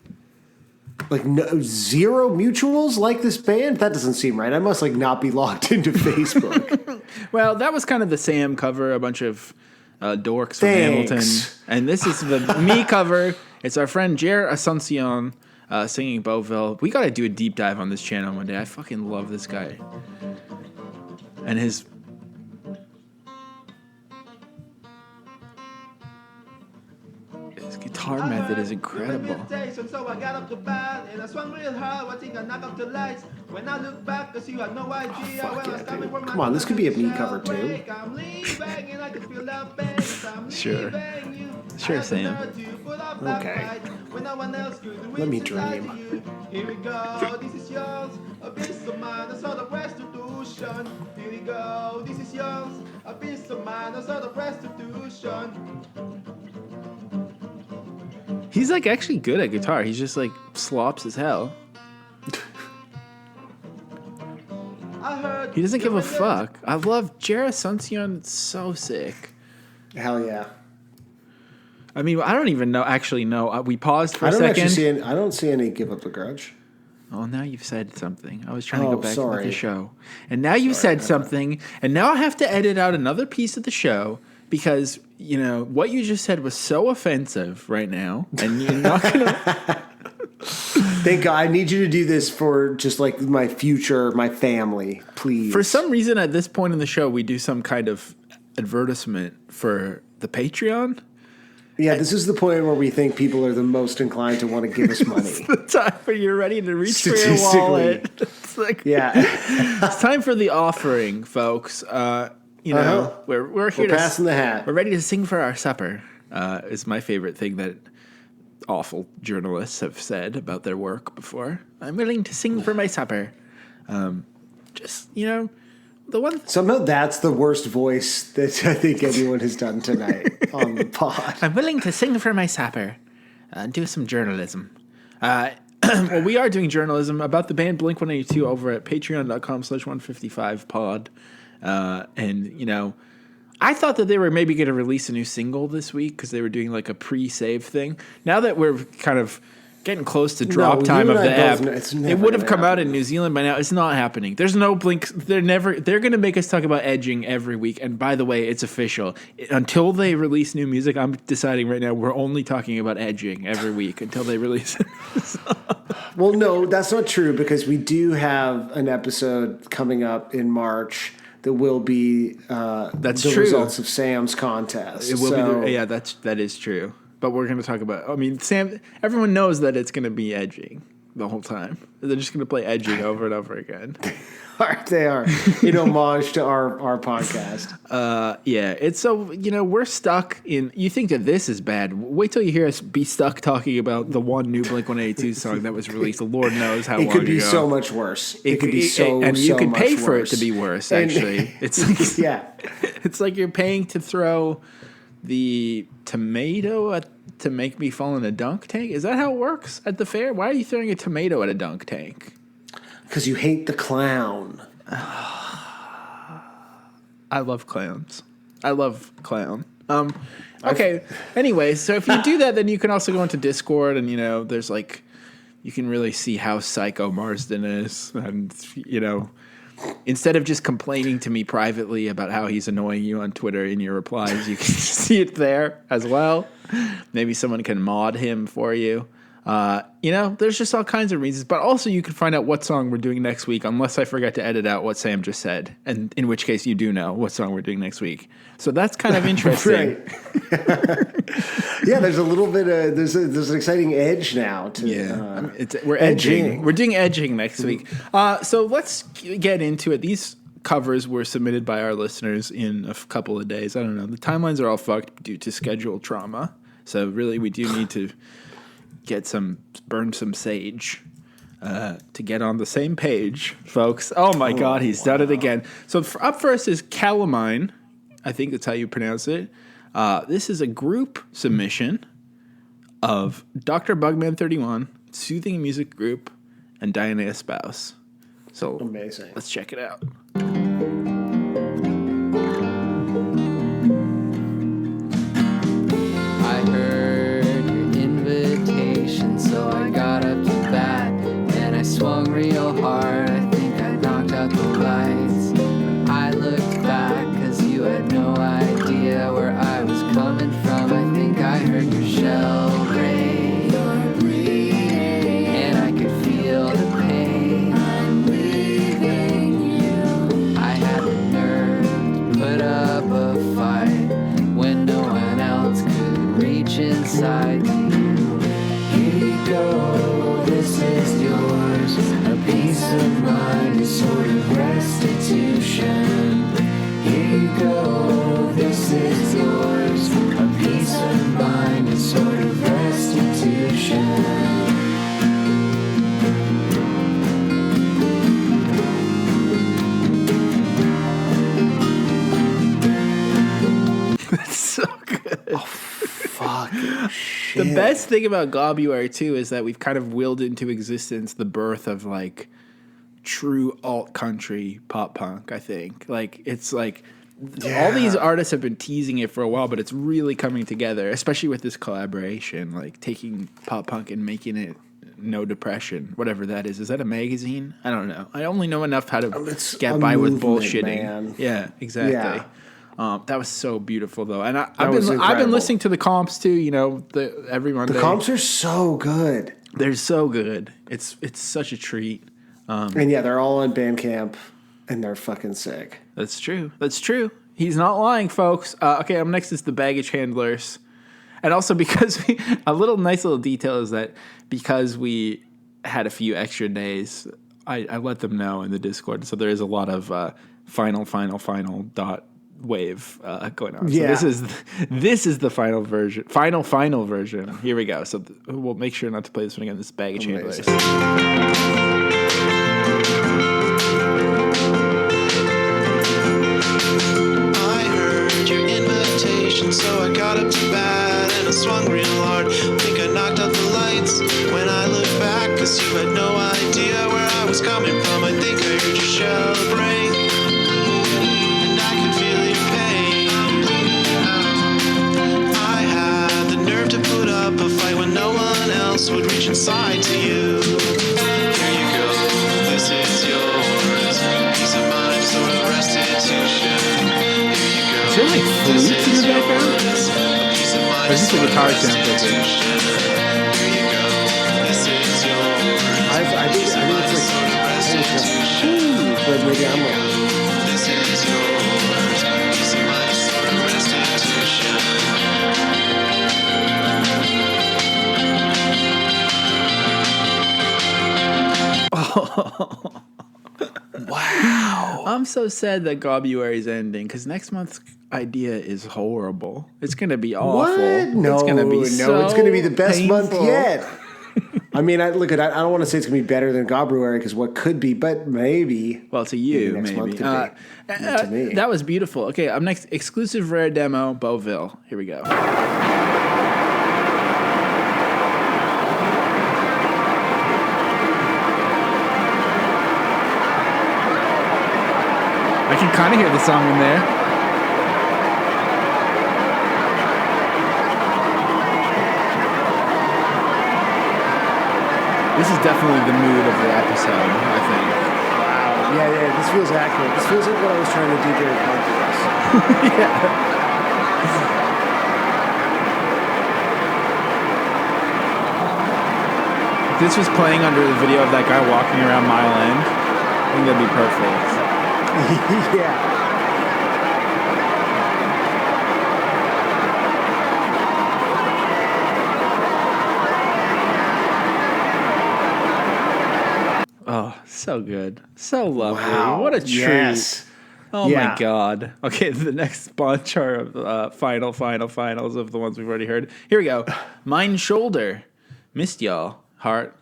Zero mutuals like this band? That doesn't seem right. I must not be logged into Facebook. Well, that was kind of the Sam cover, a bunch of dorks from Hamilton. And this is the me cover. It's our friend Jer Asuncion singing Beauville. We got to do a deep dive on this channel one day. I fucking love this guy. And his... guitar method is incredible. So I got up to bed and I swung real hard. I think I knocked up the lights. When I look back, I see you had no idea where I was coming from. Come on, this could be a me cover too. Sure. Sure, Sam. Okay. Let me dream. Here we go, this is yours. A piece of mine, I saw the restitution. Here we go, this is yours. A piece of mine, I saw the restitution. He's actually good at guitar. He's just slops as hell. He doesn't give a fuck. I love Jer Asuncion. It's so sick. Hell yeah. I mean, I don't even know. We paused for a second. I don't see any Give Up the Grudge. Oh, now you've said something. I was trying to go back to the show. And now you've said something. And now I have to edit out another piece of the show because, you know, what you just said was so offensive right now, and you're not going to... Thank God. I need you to do this for just like my future, my family, please. For some reason, at this point in the show, we do some kind of advertisement for the Patreon. Yeah, this is the point where we think people are the most inclined to want to give us money. It's the time where you're ready to reach for your wallet. It's like, yeah. It's time for the offering, folks. You know, we're here. We're passing the hat. We're ready to sing for our supper. Is my favorite thing that awful journalists have said about their work before. I'm willing to sing for my supper. Just, you know, the one... Somehow that's the worst voice that I think anyone has done tonight on the pod. I'm willing to sing for my supper and do some journalism. Well, we are doing journalism about the band Blink-182 over at patreon.com/155pod. And, you know, I thought that they were maybe going to release a new single this week because they were doing like a pre-save thing. Now that we're kind of getting close to drop time of the app, it would have come out in New Zealand by now. It's not happening. There's no Blink. They're going to make us talk about edging every week. And by the way, it's official. Until they release new music, I'm deciding right now we're only talking about edging every week until they release it. Well, no, that's not true because we do have an episode coming up in March that will be that's the true. Results of Sam's contest. It will be. That is true. But we're going to talk about. I mean, Sam. Everyone knows that it's going to be edging the whole time. They're just going to play edging over and over again. They are in homage to our podcast. Yeah, it's so, you know, we're stuck in. You think that this is bad? Wait till you hear us be stuck talking about the one new Blink-182 song that was released. The Lord knows how long ago. It could be so much worse. It could be so and you can much pay for it worse. to be worse. Actually, it's like, yeah, it's like you're paying to throw the tomato to make me fall in a dunk tank. Is that how it works at the fair? Why are you throwing a tomato at a dunk tank? Because you hate the clown. I love clowns. I love clown. Okay. Anyway, so if you do that, then you can also go into Discord, and you know, there's like, you can really see how psycho Marsden is, and you know, instead of just complaining to me privately about how he's annoying you on Twitter in your replies, you can see it there as well. Maybe someone can mod him for you. You know, there's just all kinds of reasons. But also you can find out what song we're doing next week, unless I forget to edit out what Sam just said. And in which case you do know what song we're doing next week. So that's kind of interesting. Yeah, there's a little bit of, there's an exciting edge now to we're edging. We're doing edging next week. So let's get into it. These covers were submitted by our listeners in a couple of days. I don't know. The timelines are all fucked due to schedule trauma. So really we do need to burn some sage to get on the same page, folks. Oh my God, he's done it again. So up first is Calamine. I think that's how you pronounce it. This is a group submission of Dr. Bugman 31, Soothing Music Group, and Diana Spouse. So amazing. Let's check it out. I heard your invitation, so I got up to bat, and I swung real hard. I think I knocked out the lights. I looked back, cause you had no idea where I was coming from. I think I heard your shell break, and I could feel the pain. I'm leaving you. I had the nerve to put up a fight when no one else could reach inside you. Here you go, this is yours. A peace of mind is sort of restitution. Here you go, this is yours. A peace of mind is sort of restitution. That's so good. Oh, fuck. Shit. The best thing about Gobruary too is that we've kind of willed into existence the birth of like true alt country pop punk. I think like it's like all these artists have been teasing it for a while, but it's really coming together, especially with this collaboration, like taking pop punk and making it No Depression, whatever that is. Is that a magazine? I don't know. I only know enough how to get by with bullshitting. Man. Yeah, exactly. Yeah. That was so beautiful, though. And I've was been incredible. listening to the comps too. You know, every Monday. The comps are so good. They're so good. It's such a treat. And yeah, they're all on Bandcamp, and they're fucking sick. That's true. That's true. He's not lying, folks. Okay, up next is the baggage handlers. And also because a nice little detail is that because we had a few extra days, I let them know in the Discord. So there is a lot of final dot wave going on. Yeah. So this is the final version. Final version. Here we go. So we'll make sure not to play this one again. This is baggage handlers. I heard your invitation, so I got up to bat and I swung real hard. Think I knocked out the lights when I look back, cause you had no idea where I was coming from. I think I heard you shell break, and I could feel your pain. I had the nerve to put up a fight when no one else would reach inside to you. Here you go, this is yours. Peace of mind, sort of restitution. Here you go. Is there like flutes in the background? Or is this a guitar sample? Here you go, this is yours. I think it's like, but maybe I'm wrong. This is yours. Peace of mind, sort of restitution. Wow. I'm so sad that Gobruary is ending because next month's idea is horrible. It's going to be awful. What? No, it's going to be it's going to be the best month painful. yet. I mean, I don't want to say it's going to be better than Gobruary because what could be, but maybe. Well, to you, next maybe. month could be. Not to me. That was beautiful. Okay, up next, exclusive rare demo, Beauville. Here we go. I can kind of hear the song in there. This is definitely the mood of the episode, I think. Wow. Yeah, this feels accurate. This feels like what I was trying to do during podcast. Yeah. If this was playing under the video of that guy walking around Mile End, I think that'd be perfect. Yeah. Oh, so good. So lovely. Wow. What a treat. Yes. Oh Yeah. my God. Okay, the next bunch are finals of the ones we've already heard. Here we go. Mine Shoulder. Missed y'all. Heart.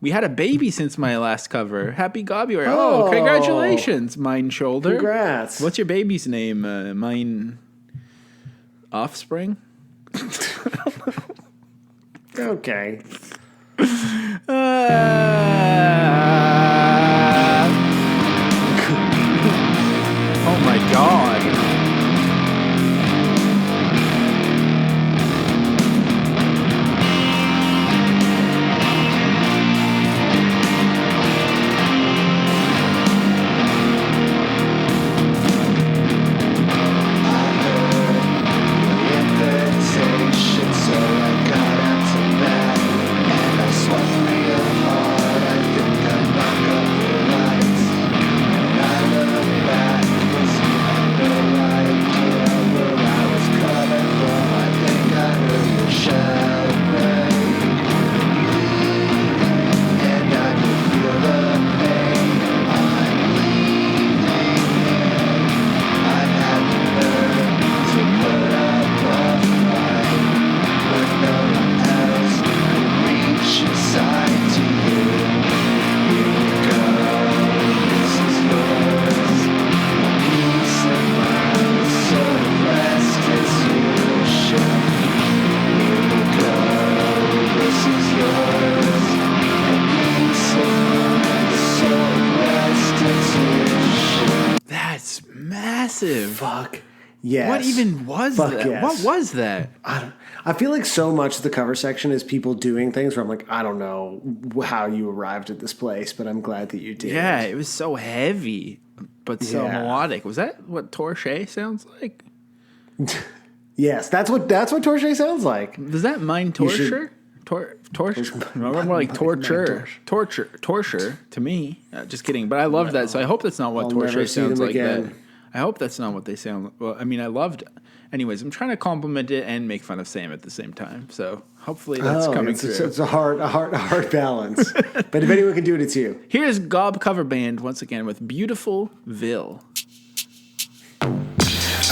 We had a baby since my last cover. Happy Gobruary. Oh, Oh. congratulations, Mine Shoulder. Congrats. What's your baby's name? Mine Offspring? Okay. Oh my God. That's massive. Fuck. Yes. What even was Fuck that? yes. What was that? I feel like so much of the cover section is people doing things where I'm like, I don't know how you arrived at this place, but I'm glad that you did. Yeah, it was so heavy, but so Yeah. melodic. Was that what Torche sounds like? Yes, that's what torture sounds like. Does that mind torture? Torture? More like torture. Torture to me. Just kidding. But I love that, so I hope that's not what torture sounds like. I hope that's not what they sound. Well, I mean, I loved. Anyways, I'm trying to compliment it and make fun of Sam at the same time. So hopefully that's coming through. It's a hard balance. But if anyone can do it, it's you. Here's Gob cover band once again with Beauville.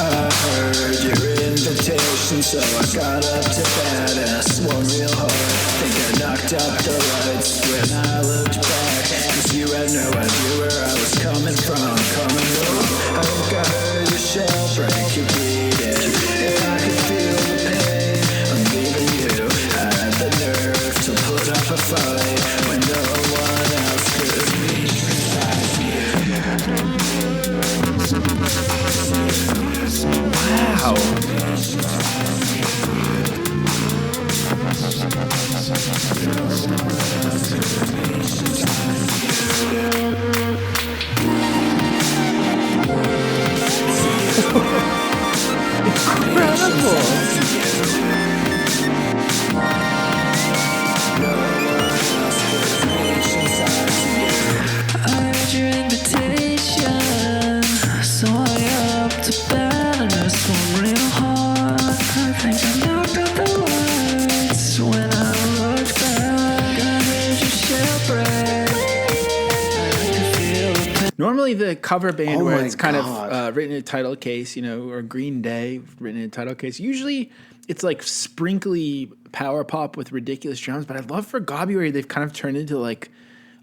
I heard your invitation, so I got up to bed and I swung real hard. Think I knocked out the lights when I looked back, 'cause you had no idea where I was coming from. I think I heard your shell break, you bleeding. If I could feel the pain, I'm leaving you. I had the nerve to put up a fight when no one else could reach beside you. Wow. I heard your invitation, so I up to bed and I swung real hard. I think I knocked out the lights when I looked back. I heard your shell break. I could feel the pain. Normally the cover band Oh where my it's kind God. of written in a title case, or Green Day written in a title case. Usually it's like sprinkly power pop with ridiculous drums, but I love for Gobruary they've kind of turned into like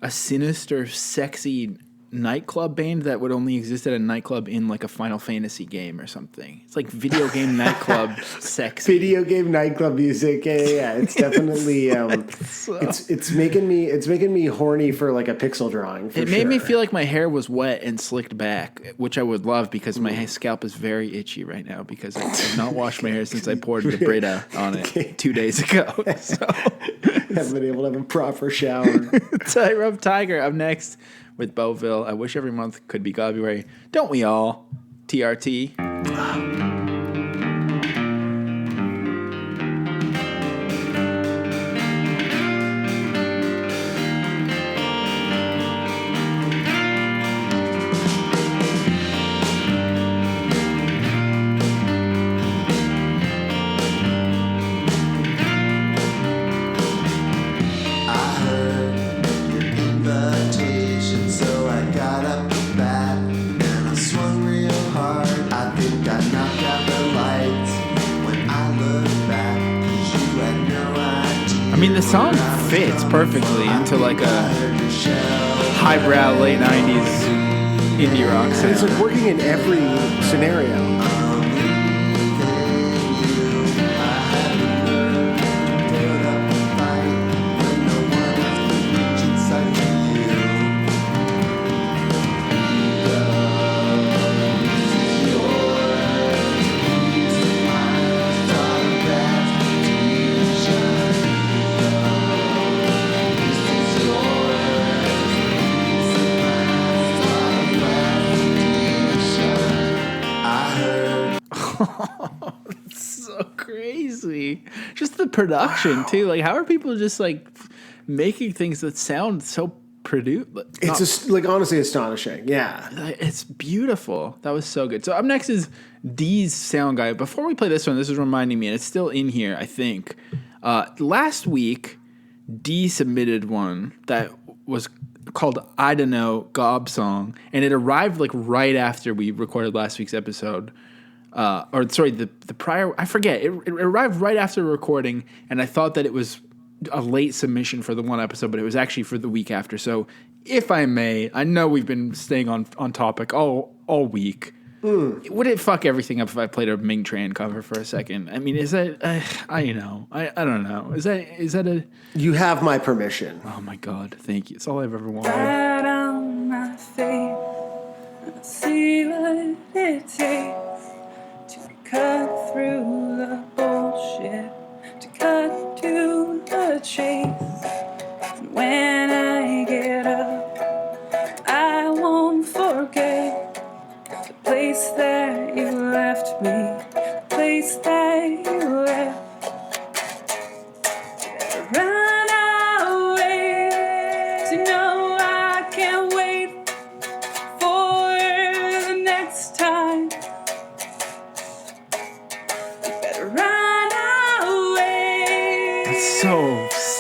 a sinister, sexy nightclub band that would only exist at a nightclub in like a Final Fantasy game or something. It's like video game nightclub sexy. Video game nightclub music. Yeah. It's definitely it's making me horny for like a pixel drawing. It made me feel like my hair was wet and slicked back, which I would love because my scalp is very itchy right now because I have not washed my hair since I poured the Brita on it 2 days ago. So haven't been able to have a proper shower. Tyrone Tiger up next with Beauville. I wish every month could be Gobruary. Don't we all? TRT. I heard your invitation, so I got up to bat and I swung real hard. I think I knocked out the lights when I looked back, 'cause you had no idea. I mean, the song fits perfectly into like a highbrow late 90s indie rock And it's sound. like working in every scenario. So crazy. Just the production too. Like, how are people just like making things that sound so produced? It's just like honestly astonishing. Yeah. It's beautiful. That was so good. So up next is Dee's sound guy. Before we play this one, this is reminding me, and it's still in here, I think. Last week, Dee submitted one that was called I Don't Know Gob Song, and it arrived like right after we recorded last week's episode. The prior, I forget. It arrived right after recording, and I thought that it was a late submission for the one episode, but it was actually for the week after. So, if I may, I know we've been staying on topic all week. Would it fuck everything up if I played a Ming Tran cover for a second? I mean, is that I don't know. Is that a? You have my permission. Oh my God, thank you. It's all I've ever wanted. Right on my face, I see what it takes to cut through the bullshit, to cut to the chase. And when I get up, I won't forget the place that you left me, the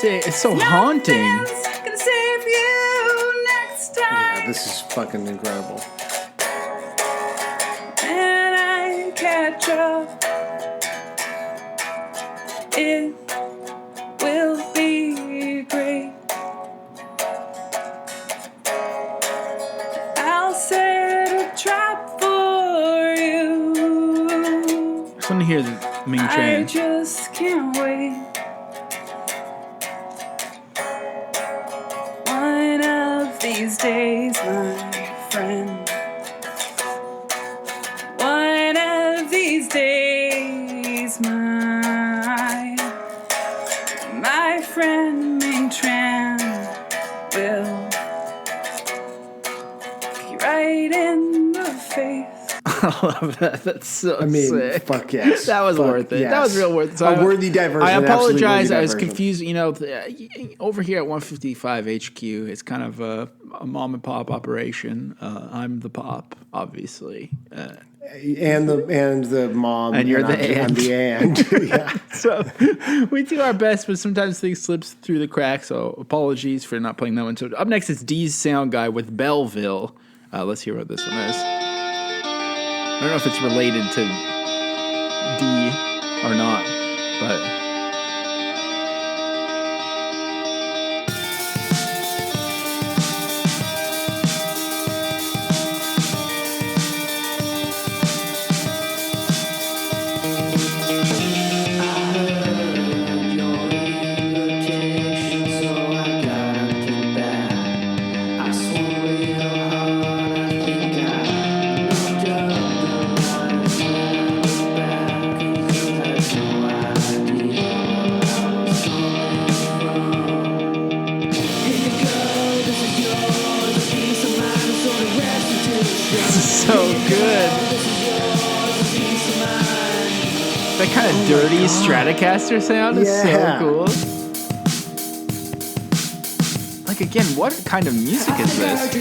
sick. It's so haunting. Can save you next time. Yeah, this is fucking incredible. And I catch up. It will be great. I'll set a trap for you. I just want to hear the Ming I Tran. just can't wait. One of these days, my friend. One of these days, my friend Ming Tran will be right in the face. I love that. That's so I mean, sick. fuck yes. That was Fuck worth it. yes. That was real worth it. So A worthy diversion. I absolutely apologize. worthy I was diversion. confused. You know, over here at 155 HQ, it's kind of a mom and pop operation. I'm the pop, obviously. And the mom. And you're the I'm aunt. the aunt. Yeah. So we do our best, but sometimes things slips through the cracks. So apologies for not playing that one. So up next is Dee's Sound Guy with Belleville. Let's hear what this one is. I don't know if it's related to D or not, but. So good. That kind of dirty Stratocaster sound is Yeah. so cool. Like, again, what kind of music is this?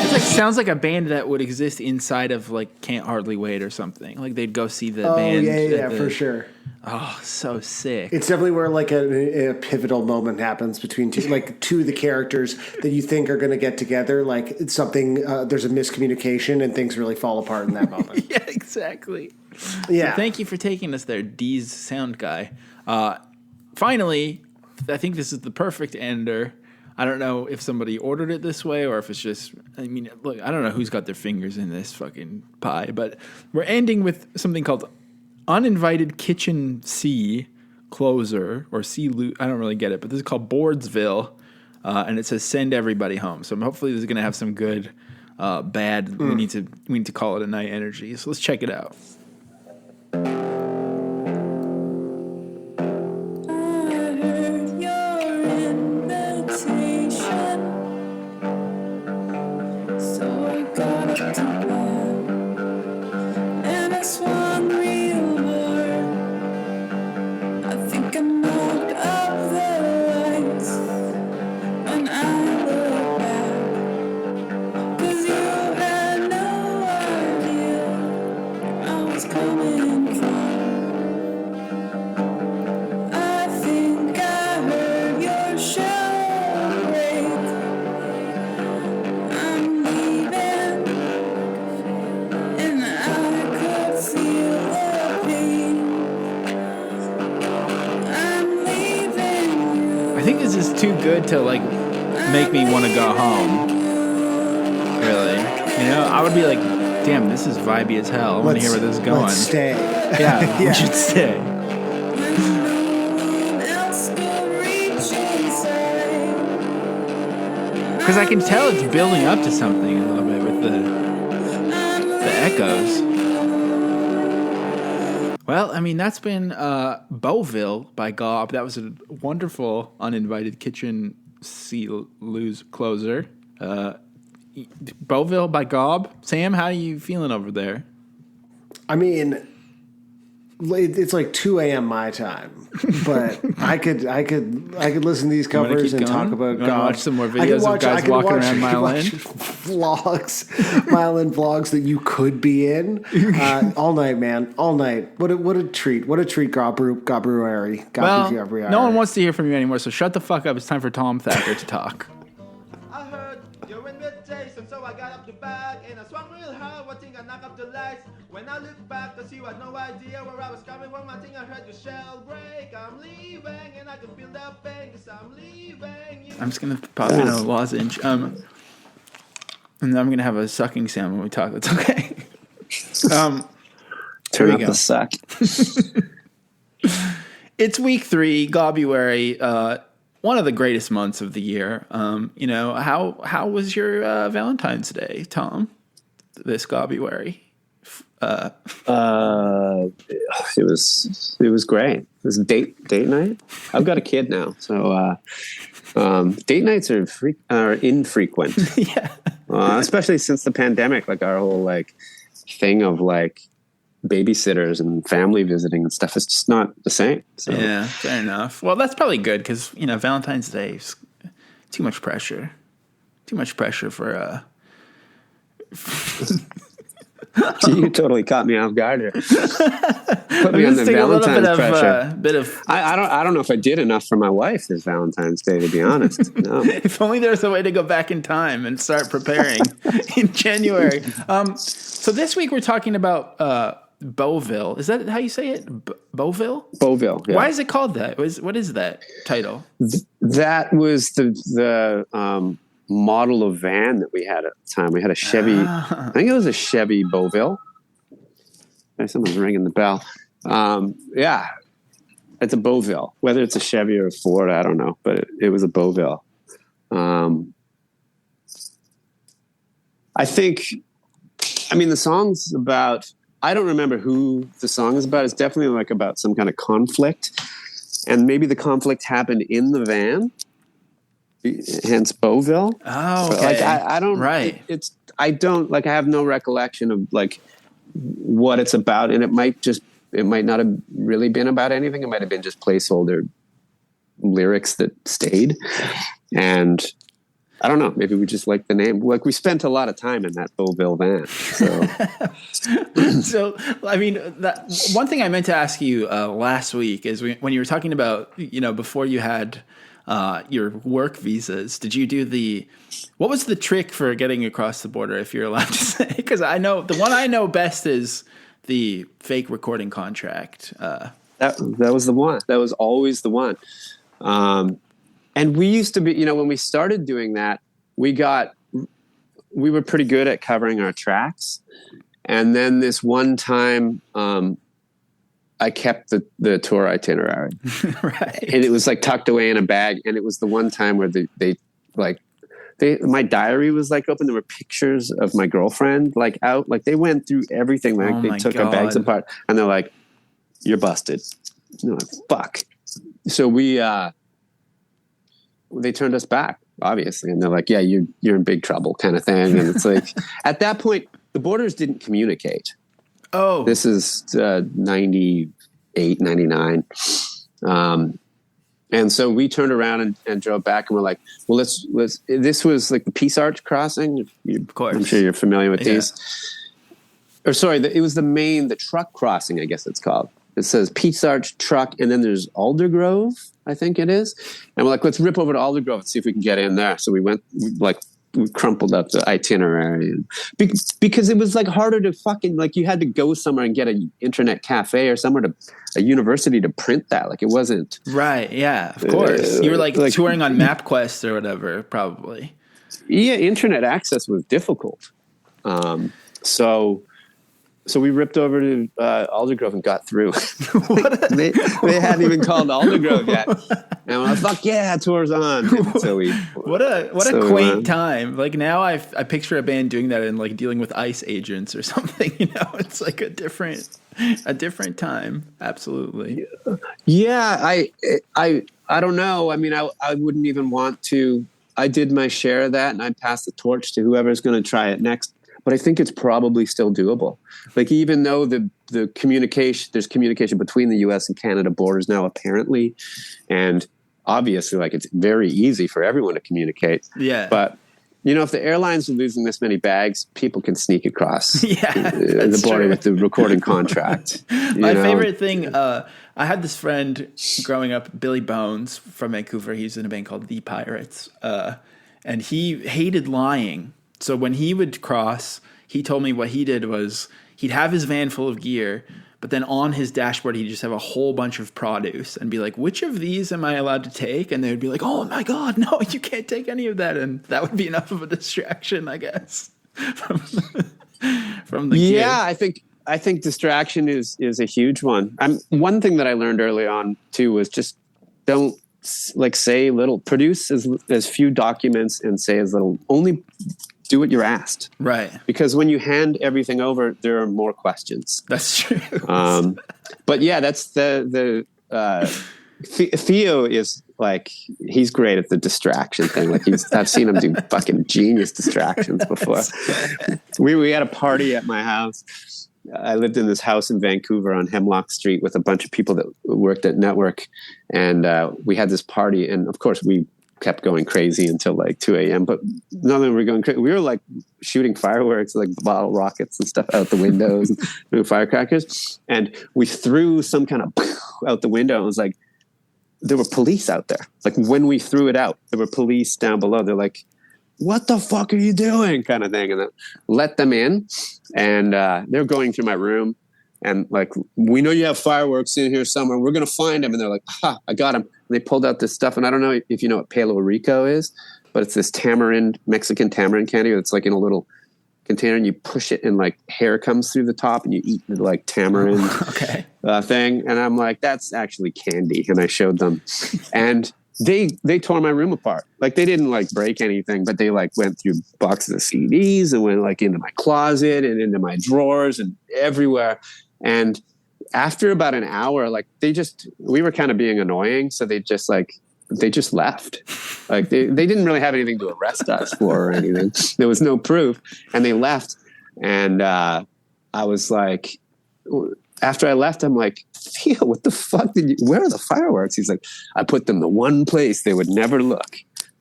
It's like sounds like a band that would exist inside of like Can't Hardly Wait or something. Like they'd go see the band. Yeah, for sure. Oh, so sick. It's definitely where like a pivotal moment happens between two of the characters that you think are going to get together. Like it's something, there's a miscommunication and things really fall apart in that moment. Yeah, exactly. Yeah. So thank you for taking us there, Dee's Sound Guy. Finally, I think this is the perfect ender. I don't know if somebody ordered it this way or if it's just, I mean, look, I don't know who's got their fingers in this fucking pie, but we're ending with something called Uninvited Kitchen C Closer or C Loot. I don't really get it, but this is called Boardsville, and it says send everybody home. So hopefully this is going to have some good, bad, we need to call it a night energy. So let's check it out. I think this is too good to like make me want to go home. Really, you know, I would be like, "Damn, this is vibey as hell. I want to hear where this is going." Let's stay. Yeah, we should stay. Because I can tell it's building up to something a little bit with the echoes. Well, I mean, that's been Beauville by Gob. That was a wonderful Uninvited Kitchen closer. Beauville by Gob. Sam, how are you feeling over there? I mean, it's like 2 a.m. my time, but I could listen to these covers and talk about God. Watch some more videos of guys walking around Mile End. Mile End vlogs that you could be in all night, man, all night. What a treat! What a treat, Gobruary. Well, no one wants to hear from you anymore, so shut the fuck up. It's time for Tom Thacker to talk. I heard your invitation, so I got up the bag and I swung real hard. One thing I knocked up the lights. When I look back, cause you had no idea where I was coming from. I think I heard your shell break. I'm leaving, and I can feel that pain, cause I'm leaving you. I'm just gonna pop in a lozenge. And then I'm gonna have a sucking sound when we talk. That's okay. Turn up the suck. It's week 3, Gobruary. One of the greatest months of the year. How was your Valentine's Day, Tom? This Gobruary. It was great. It was date night. I've got a kid now, so date nights are infrequent. Yeah. Especially since the pandemic, like our whole thing of babysitters and family visiting and stuff is just not the same. So. Yeah, fair enough. Well, that's probably good because Valentine's Day is too much pressure. Too much pressure for. You totally caught me off guard here. Put me on the Valentine's pressure. I don't know if I did enough for my wife this Valentine's Day, to be honest. No. If only there was a way to go back in time and start preparing in January. So this week we're talking about Beauville. Is that how you say it? Beauville? Beauville. Yeah. Why is it called that? What is that title? That was the model of van that we had at the time. We had a Chevy. I think it was a Chevy Beauville. Someone's ringing the bell. Yeah, it's a Beauville. Whether it's a Chevy or a Ford, I don't know, but it was a Beauville. I think. I mean, the song's about. I don't remember who the song is about. It's definitely about some kind of conflict, and maybe the conflict happened in the van. Hence Beauville. Oh, okay. I don't. Right. I don't I have no recollection of what it's about, and it might not have really been about anything. It might have been just placeholder lyrics that stayed, and I don't know. Maybe we just like the name. We spent a lot of time in that Beauville van. So, so I mean, one thing I meant to ask you last week is when you were talking about before you had. Your work visas. Did you do what was the trick for getting across the border, if you're allowed to say? Because I know the one I know best is the fake recording contract. That was the one. That was always the one. And we used to be, when we started doing that, we were pretty good at covering our tracks. And then this one time, I kept the tour itinerary, right? And it was tucked away in a bag. And it was the one time where my diary was open. There were pictures of my girlfriend out. They went through everything. They took our bags apart, and they're like, "You're busted." And I'm like, fuck. So they turned us back, obviously, and they're like, "Yeah, you're in big trouble," kind of thing. And it's at that point, the borders didn't communicate. Oh, this is 98, 99. And so we turned around and drove back, and we're like, well, let's, this was the Peace Arch crossing. Of course. I'm sure you're familiar with these. Or sorry, it was the truck crossing, I guess it's called. It says Peace Arch truck, and then there's Aldergrove, I think it is. And we're like, let's rip over to Aldergrove and see if we can get in there. So we went, we crumpled up the itinerary because it was harder to fucking you had to go somewhere and get an internet cafe or somewhere to a university to print that. It wasn't right. Yeah, of course. You were touring on MapQuest or whatever, probably. Yeah, internet access was difficult. So we ripped over to Aldergrove and got through. they hadn't even called Aldergrove yet. And we're like, fuck yeah, tour's on. And so what a quaint time. Now I picture a band doing that and dealing with ICE agents or something. It's a different time. Absolutely. Yeah, I don't know. I mean, I wouldn't even want to. I did my share of that, and I passed the torch to whoever's going to try it next. but I think it's probably still doable. Like, even though there's communication between the US and Canada borders now, apparently, and obviously, like, it's very easy for everyone to communicate. Yeah. But, if the airlines are losing this many bags, people can sneak across the border with the recording contract. My favorite thing, I had this friend growing up, Billy Bones from Vancouver. He's in a band called The Pirates. And he hated lying. So when he would cross, he told me what he did was he'd have his van full of gear, but then on his dashboard, he'd just have a whole bunch of produce and be like, which of these am I allowed to take? And they would be like, oh my God, no, you can't take any of that. And that would be enough of a distraction, I guess, from the gear. I think distraction is a huge one. One thing that I learned early on too was just don't say little, produce as few documents and say as little, only do what you're asked. Right. Because when you hand everything over, there are more questions. That's true. But yeah, that's the Theo is like, he's great at the distraction thing. Like, I've seen him do fucking genius distractions before. We had a party at my house. I lived in this house in Vancouver on Hemlock Street with a bunch of people that worked at Network. And we had this party. And of course, we kept going crazy until like 2 a.m. But none of them were going crazy. We were like shooting fireworks, like bottle rockets and stuff out the windows, and firecrackers. And we threw some kind of out the window. And it was like, there were police out there. Like, when we threw it out, there were police down below. They're like, what the fuck are you doing? Kind of thing. And then let them in. And they're going through my room. And like, we know you have fireworks in here somewhere. We're going to find them. And they're like, I got them. And they pulled out this stuff. And I don't know if you know what Palo Rico is, but it's this Mexican tamarind candy. It's like in a little container, and you push it and like hair comes through the top and you eat the like tamarind thing. And I'm like, that's actually candy. And I showed them. And they tore my room apart. Like, they didn't like break anything, but they like went through boxes of CDs and went like into my closet and into my drawers and everywhere. And after about an hour, like, we were kind of being annoying. So they just left. Like, they didn't really have anything to arrest us for or anything. There was no proof, and they left. And I was like, after I left, I'm like, Theo, what the fuck where are the fireworks? He's like, I put them the one place they would never look,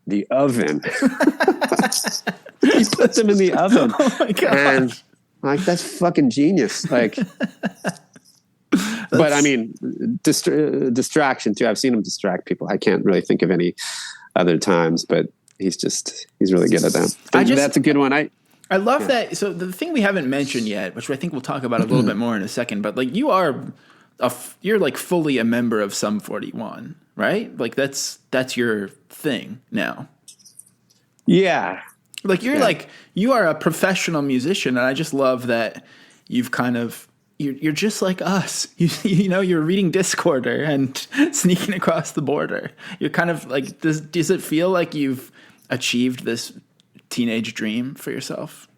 the oven. He put them in the oven. Oh my God. And like, that's fucking genius. Like, but I mean, distraction too. I've seen him distract people. I can't really think of any other times, but he's really good at that. That's a good one. I love that. So the thing we haven't mentioned yet, which I think we'll talk about a little bit more in a second, but like, you're like fully a member of Sum 41, right? Like, that's your thing now. Yeah. Like, you are a professional musician, and I just love that you've kind of, you're just like us. You're reading Discorder and sneaking across the border. You're kind of like, does it feel like you've achieved this teenage dream for yourself?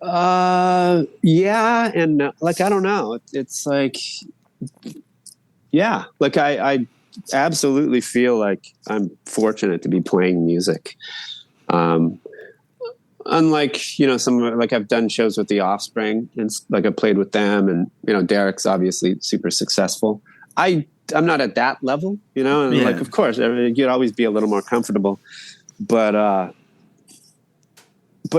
Yeah, and like, I don't know. It's like, yeah, like I absolutely feel like I'm fortunate to be playing music. Unlike, some, like, I've done shows with The Offspring, and like I played with them, and Derek's obviously super successful. I'm not at that level, and like, of course, you'd always be a little more comfortable, but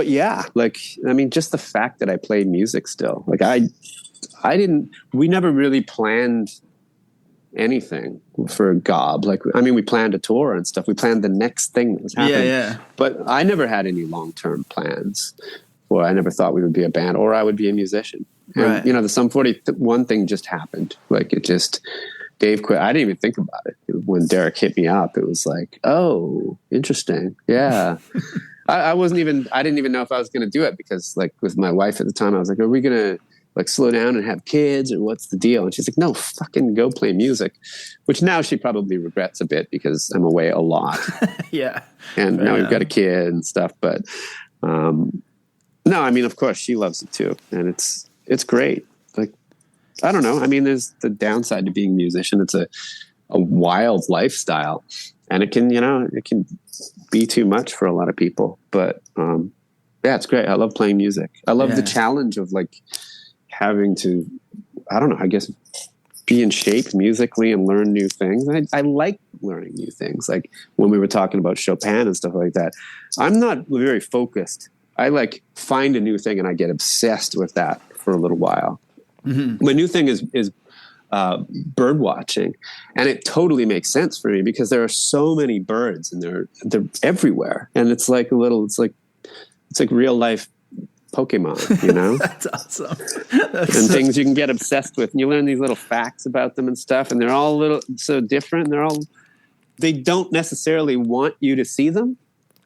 yeah, like, I mean, just the fact that I play music still, like, we never really planned anything for Gob. Like, I mean, we planned a tour and stuff. We planned the next thing that was happening. Yeah. But I never had any long-term plans. Or I never thought we would be a band, or I would be a musician. And, Right. The Sum 41 thing just happened. Like, Dave quit. I didn't even think about it. When Derek hit me up, it was like, oh, interesting. Yeah. I didn't even know if I was going to do it, because like with my wife at the time, I was like, are we going to like slow down and have kids, or what's the deal? And she's like, no, fucking go play music, which now she probably regrets a bit because I'm away a lot. Yeah. And now we've got a kid and stuff. But no, I mean, of course she loves it too. And it's great. Like, I don't know. I mean, there's the downside to being a musician. It's a wild lifestyle, and it can be too much for a lot of people. But Yeah, it's great. I love playing music. I love the Yeah. challenge of like having to, I don't know, I guess be in shape musically and learn new things. I like learning new things. Like when we were talking about Chopin and stuff like that, I'm not very focused. I like find a new thing and I get obsessed with that for a little while. Mm-hmm. My new thing is bird watching, and it totally makes sense for me because there are so many birds and they're everywhere, and it's like real life Pokemon, you know. That's awesome. And things you can get obsessed with, and you learn these little facts about them and stuff, and they're all a little so different. They don't necessarily want you to see them.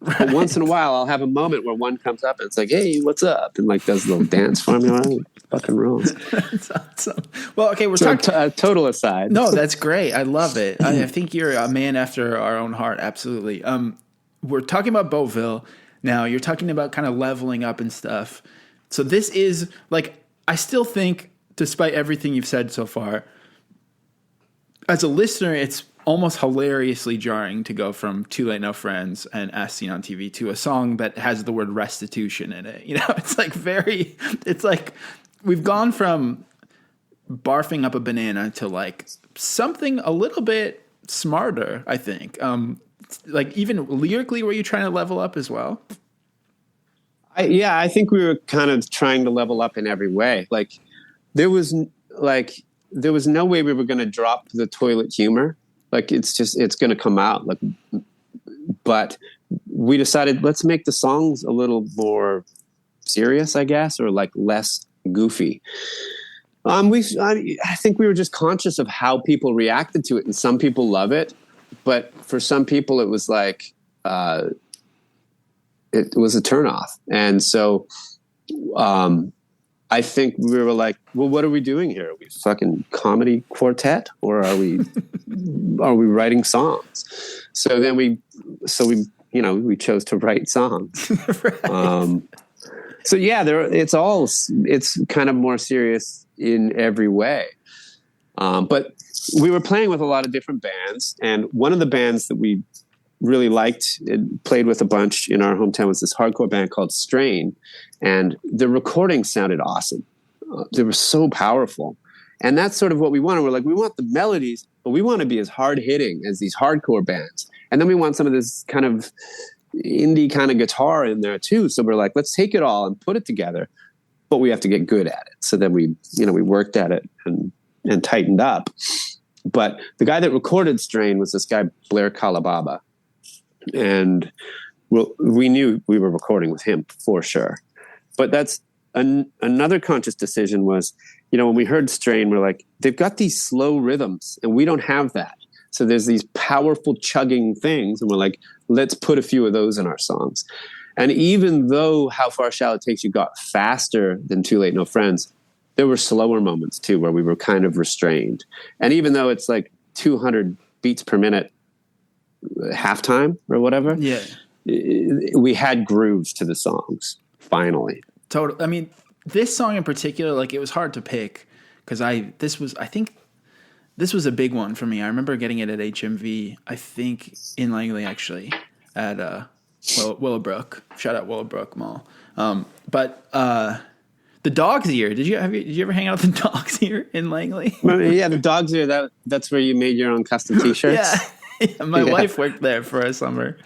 But once in a while, I'll have a moment where one comes up and it's like, "Hey, what's up?" and like does a little dance for me. Right? Fucking rules. That's awesome. Well, okay, we're So talking. total aside. No, that's great. I love it. I think you're a man after our own heart. Absolutely. We're talking about Beauville now. You're talking about kind of leveling up and stuff. So this is like, I still think, despite everything you've said so far, as a listener, it's almost hilariously jarring to go from Too Late No Friends and As Seen on TV to a song that has the word restitution in it. You know, it's like we've gone from barfing up a banana to like something a little bit smarter, I think. Like even lyrically, were you trying to level up as well? I think we were kind of trying to level up in every way. Like there was no way we were going to drop the toilet humor. Like it's going to come out. Like, but we decided let's make the songs a little more serious, I guess, or like less goofy. I think we were just conscious of how people reacted to it, and some people love it, but for some people it was like it was a turnoff, and so I think we were like, well, what are we doing here? Are we fucking comedy quartet, or are we writing songs? So then we chose to write songs. Right. So yeah, it's kind of more serious in every way. But we were playing with a lot of different bands, and one of the bands that we really liked and played with a bunch in our hometown was this hardcore band called Strain, and the recording sounded awesome. They were so powerful, and that's sort of what we wanted. We're like, we want the melodies, but we want to be as hard hitting as these hardcore bands, and then we want some of this kind of indie kind of guitar in there too. So we're like, let's take it all and put it together, but we have to get good at it. So then we worked at it and tightened up. But the guy that recorded Strain was this guy Blair Kalababa. And we knew we were recording with him for sure. But that's another conscious decision was, when we heard Strain, we're like, they've got these slow rhythms and we don't have that. So there's these powerful chugging things. And we're like, let's put a few of those in our songs. And even though How Far Shall It Take You got faster than Too Late No Friends, there were slower moments too where we were kind of restrained. And even though it's like 200 beats per minute, halftime or whatever, we had grooves to the songs finally. Totally. I mean, this song in particular, like, it was hard to pick because this was a big one for me. I remember getting it at HMV, I think in Langley actually, at Willowbrook. Shout out Willowbrook Mall. But the Dog's Ear. Did you ever hang out with the Dog's Ear in Langley? Yeah, the Dog's Ear. That's where you made your own custom T-shirts. Yeah. My wife worked there for a summer.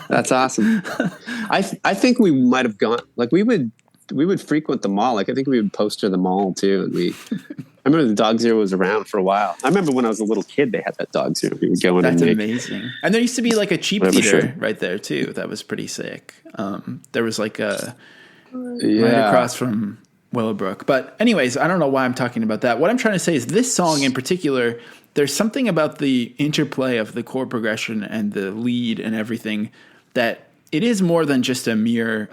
That's awesome. I think we might have gone, like we would frequent the mall. Like I think we would poster the mall too. And I remember the Dog's Ear was around for a while. I remember when I was a little kid, they had that Dog's Ear. We would go in. That's amazing. And there used to be like a cheap theater shirt right there too. That was pretty sick. There was like right across from Willowbrook. But anyways, I don't know why I'm talking about that. What I'm trying to say is this song in particular, there's something about the interplay of the chord progression and the lead and everything that it is more than just a mere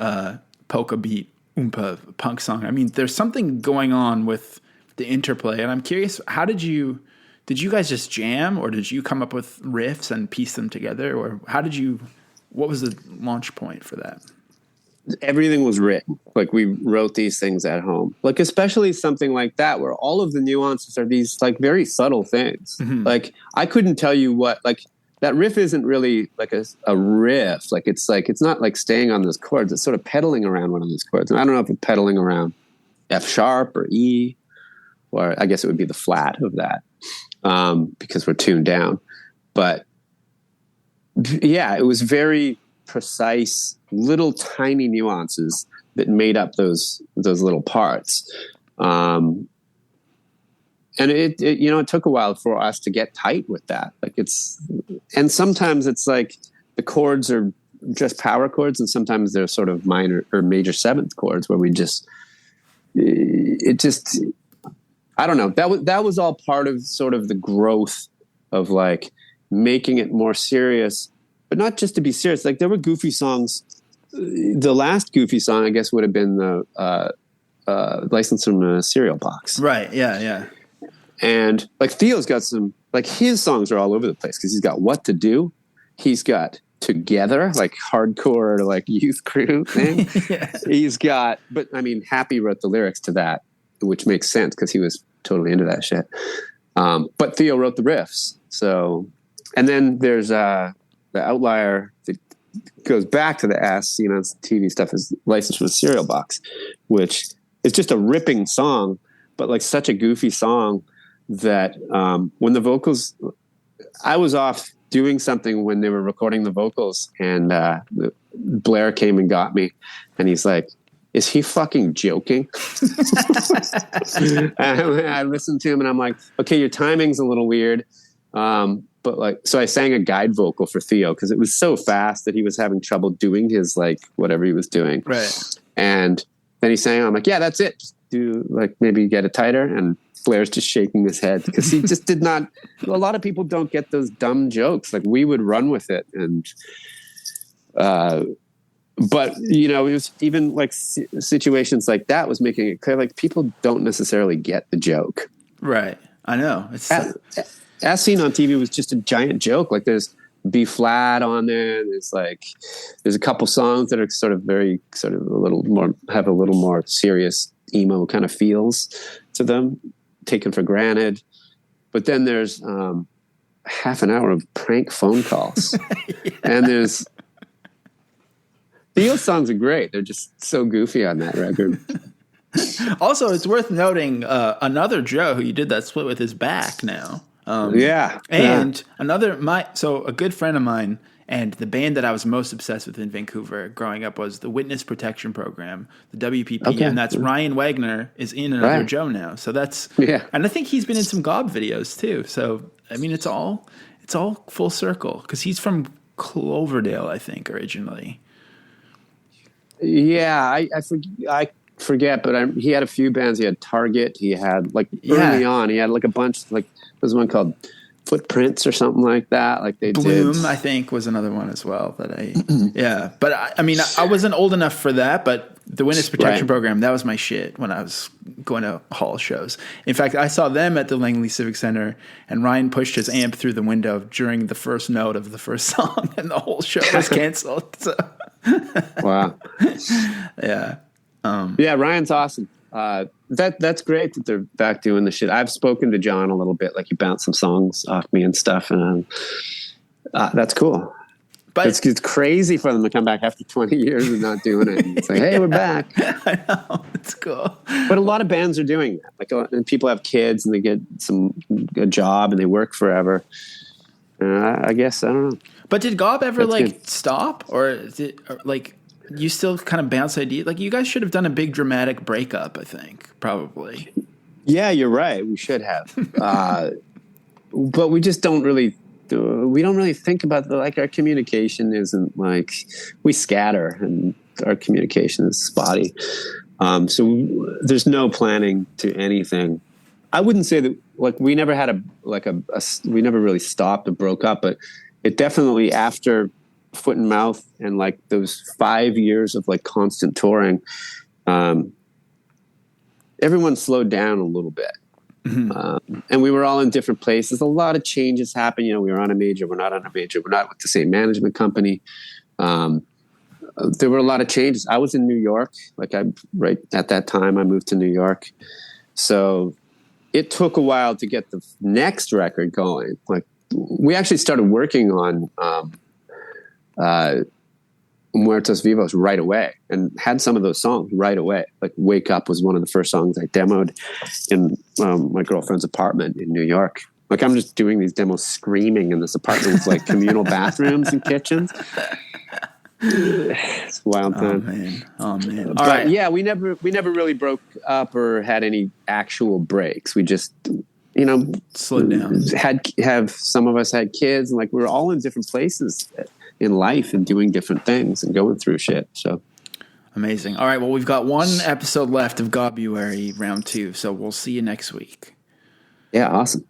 polka beat oompa punk song. I mean, there's something going on with the interplay, and I'm curious, did you guys just jam, or did you come up with riffs and piece them together, or what was the launch point for that? Everything was written. Like we wrote these things at home. Like especially something like that where all of the nuances are these like very subtle things. Mm-hmm. Like I couldn't tell you what, like that riff isn't really like a riff. Like it's not like staying on those chords. It's sort of pedaling around one of those chords. And I don't know if it's pedaling around F sharp or E, or I guess it would be the flat of that, because we're tuned down. But yeah, it was very precise, little tiny nuances that made up those little parts. And it took a while for us to get tight with that. And sometimes it's like the chords are just power chords, and sometimes they're sort of minor or major seventh chords where I don't know. That was all part of sort of the growth of like making it more serious, but not just to be serious. Like there were goofy songs. The last goofy song, I guess, would have been the License from a Cereal Box. Right. Yeah. Yeah. And like Theo's got some, like his songs are all over the place because he's got What to Do. He's got Together, like hardcore, like youth crew thing. Yeah. He's got, but I mean, Happy wrote the lyrics to that, which makes sense because he was totally into that shit. But Theo wrote the riffs. So, and then there's the outlier that goes back to the ass, on TV stuff is License from a Cereal Box, which is just a ripping song, but like such a goofy song that when the vocals, I was off doing something when they were recording the vocals, and Blair came and got me, and he's like, is he fucking joking? I listened to him and I'm like, okay, your timing's a little weird. But like, so I sang a guide vocal for Theo because it was so fast that he was having trouble doing his, like, whatever he was doing. Right. And then he sang, I'm like, yeah, that's it. Just do like, maybe get it tighter. And Blair's just shaking his head because he just did not, a lot of people don't get those dumb jokes. Like we would run with it. And, but it was even like situations like that was making it clear, like people don't necessarily get the joke. Right. I know. It's As Seen on TV was just a giant joke. Like there's B flat on there. There's a couple songs that are sort of a little more serious emo kind of feels to them, taken for granted. But then there's half an hour of prank phone calls. Yeah. And there's Theo's songs are great. They're just so goofy on that record. Also, it's worth noting another Joe who you did that split with is back now. Yeah. And a good friend of mine, and the band that I was most obsessed with in Vancouver growing up was the Witness Protection Program, the WPP, okay. And that's Ryan Wagner is in another Joe now. So that's and I think he's been in some Gob videos too. So I mean, it's all full circle because he's from Cloverdale, I think, originally. Yeah, I forget, but he had a few bands. He had Target. He had early on, he had like a bunch. Like there's one called Footprints or something like that. Like they Bloom, I think, was another one as well. That But I mean, I wasn't old enough for that. But the Witness Protection Program, that was my shit when I was going to hall shows. In fact, I saw them at the Langley Civic Center, and Ryan pushed his amp through the window during the first note of the first song, and the whole show was canceled. So. Wow. Yeah. Ryan's awesome. That's great that they're back doing the shit. I've spoken to John a little bit, like he bounced some songs off me and stuff, and that's cool. But it's crazy for them to come back after 20 years and not doing it. It's like, hey, we're back. I know, it's cool. But a lot of bands are doing that. Like, and people have kids and they get a job and they work forever. I guess I don't know. But did Gob ever stop, or you still kind of bounce ideas? Like you guys should have done a big dramatic breakup. I think probably. Yeah, you're right. We should have, but we just don't really. We don't really think about our communication isn't like we scatter and our communication is spotty. So there's no planning to anything. I wouldn't say that we never had we never really stopped or broke up, but it definitely after Foot and Mouth and like those 5 years of like constant touring, everyone slowed down a little bit. Mm-hmm. And we were all in different places. A lot of changes happened. We were on a major. We're not on a major. We're not with the same management company. There were a lot of changes. I was in New York. Right at that time, I moved to New York. So it took a while to get the next record going. Like we actually started working on Muertos Vivos right away, and had some of those songs right away. Like "Wake Up" was one of the first songs I demoed in my girlfriend's apartment in New York. Like I'm just doing these demos screaming in this apartment with like communal bathrooms and kitchens. It's a wild time. Oh man! But right. Yeah, we never really broke up or had any actual breaks. We just, you know, slowed down. Have some of us had kids, and like we were all in different places in life and doing different things and going through shit. So amazing. All right. Well, we've got one episode left of Gobruary round 2, so we'll see you next week. Yeah, awesome.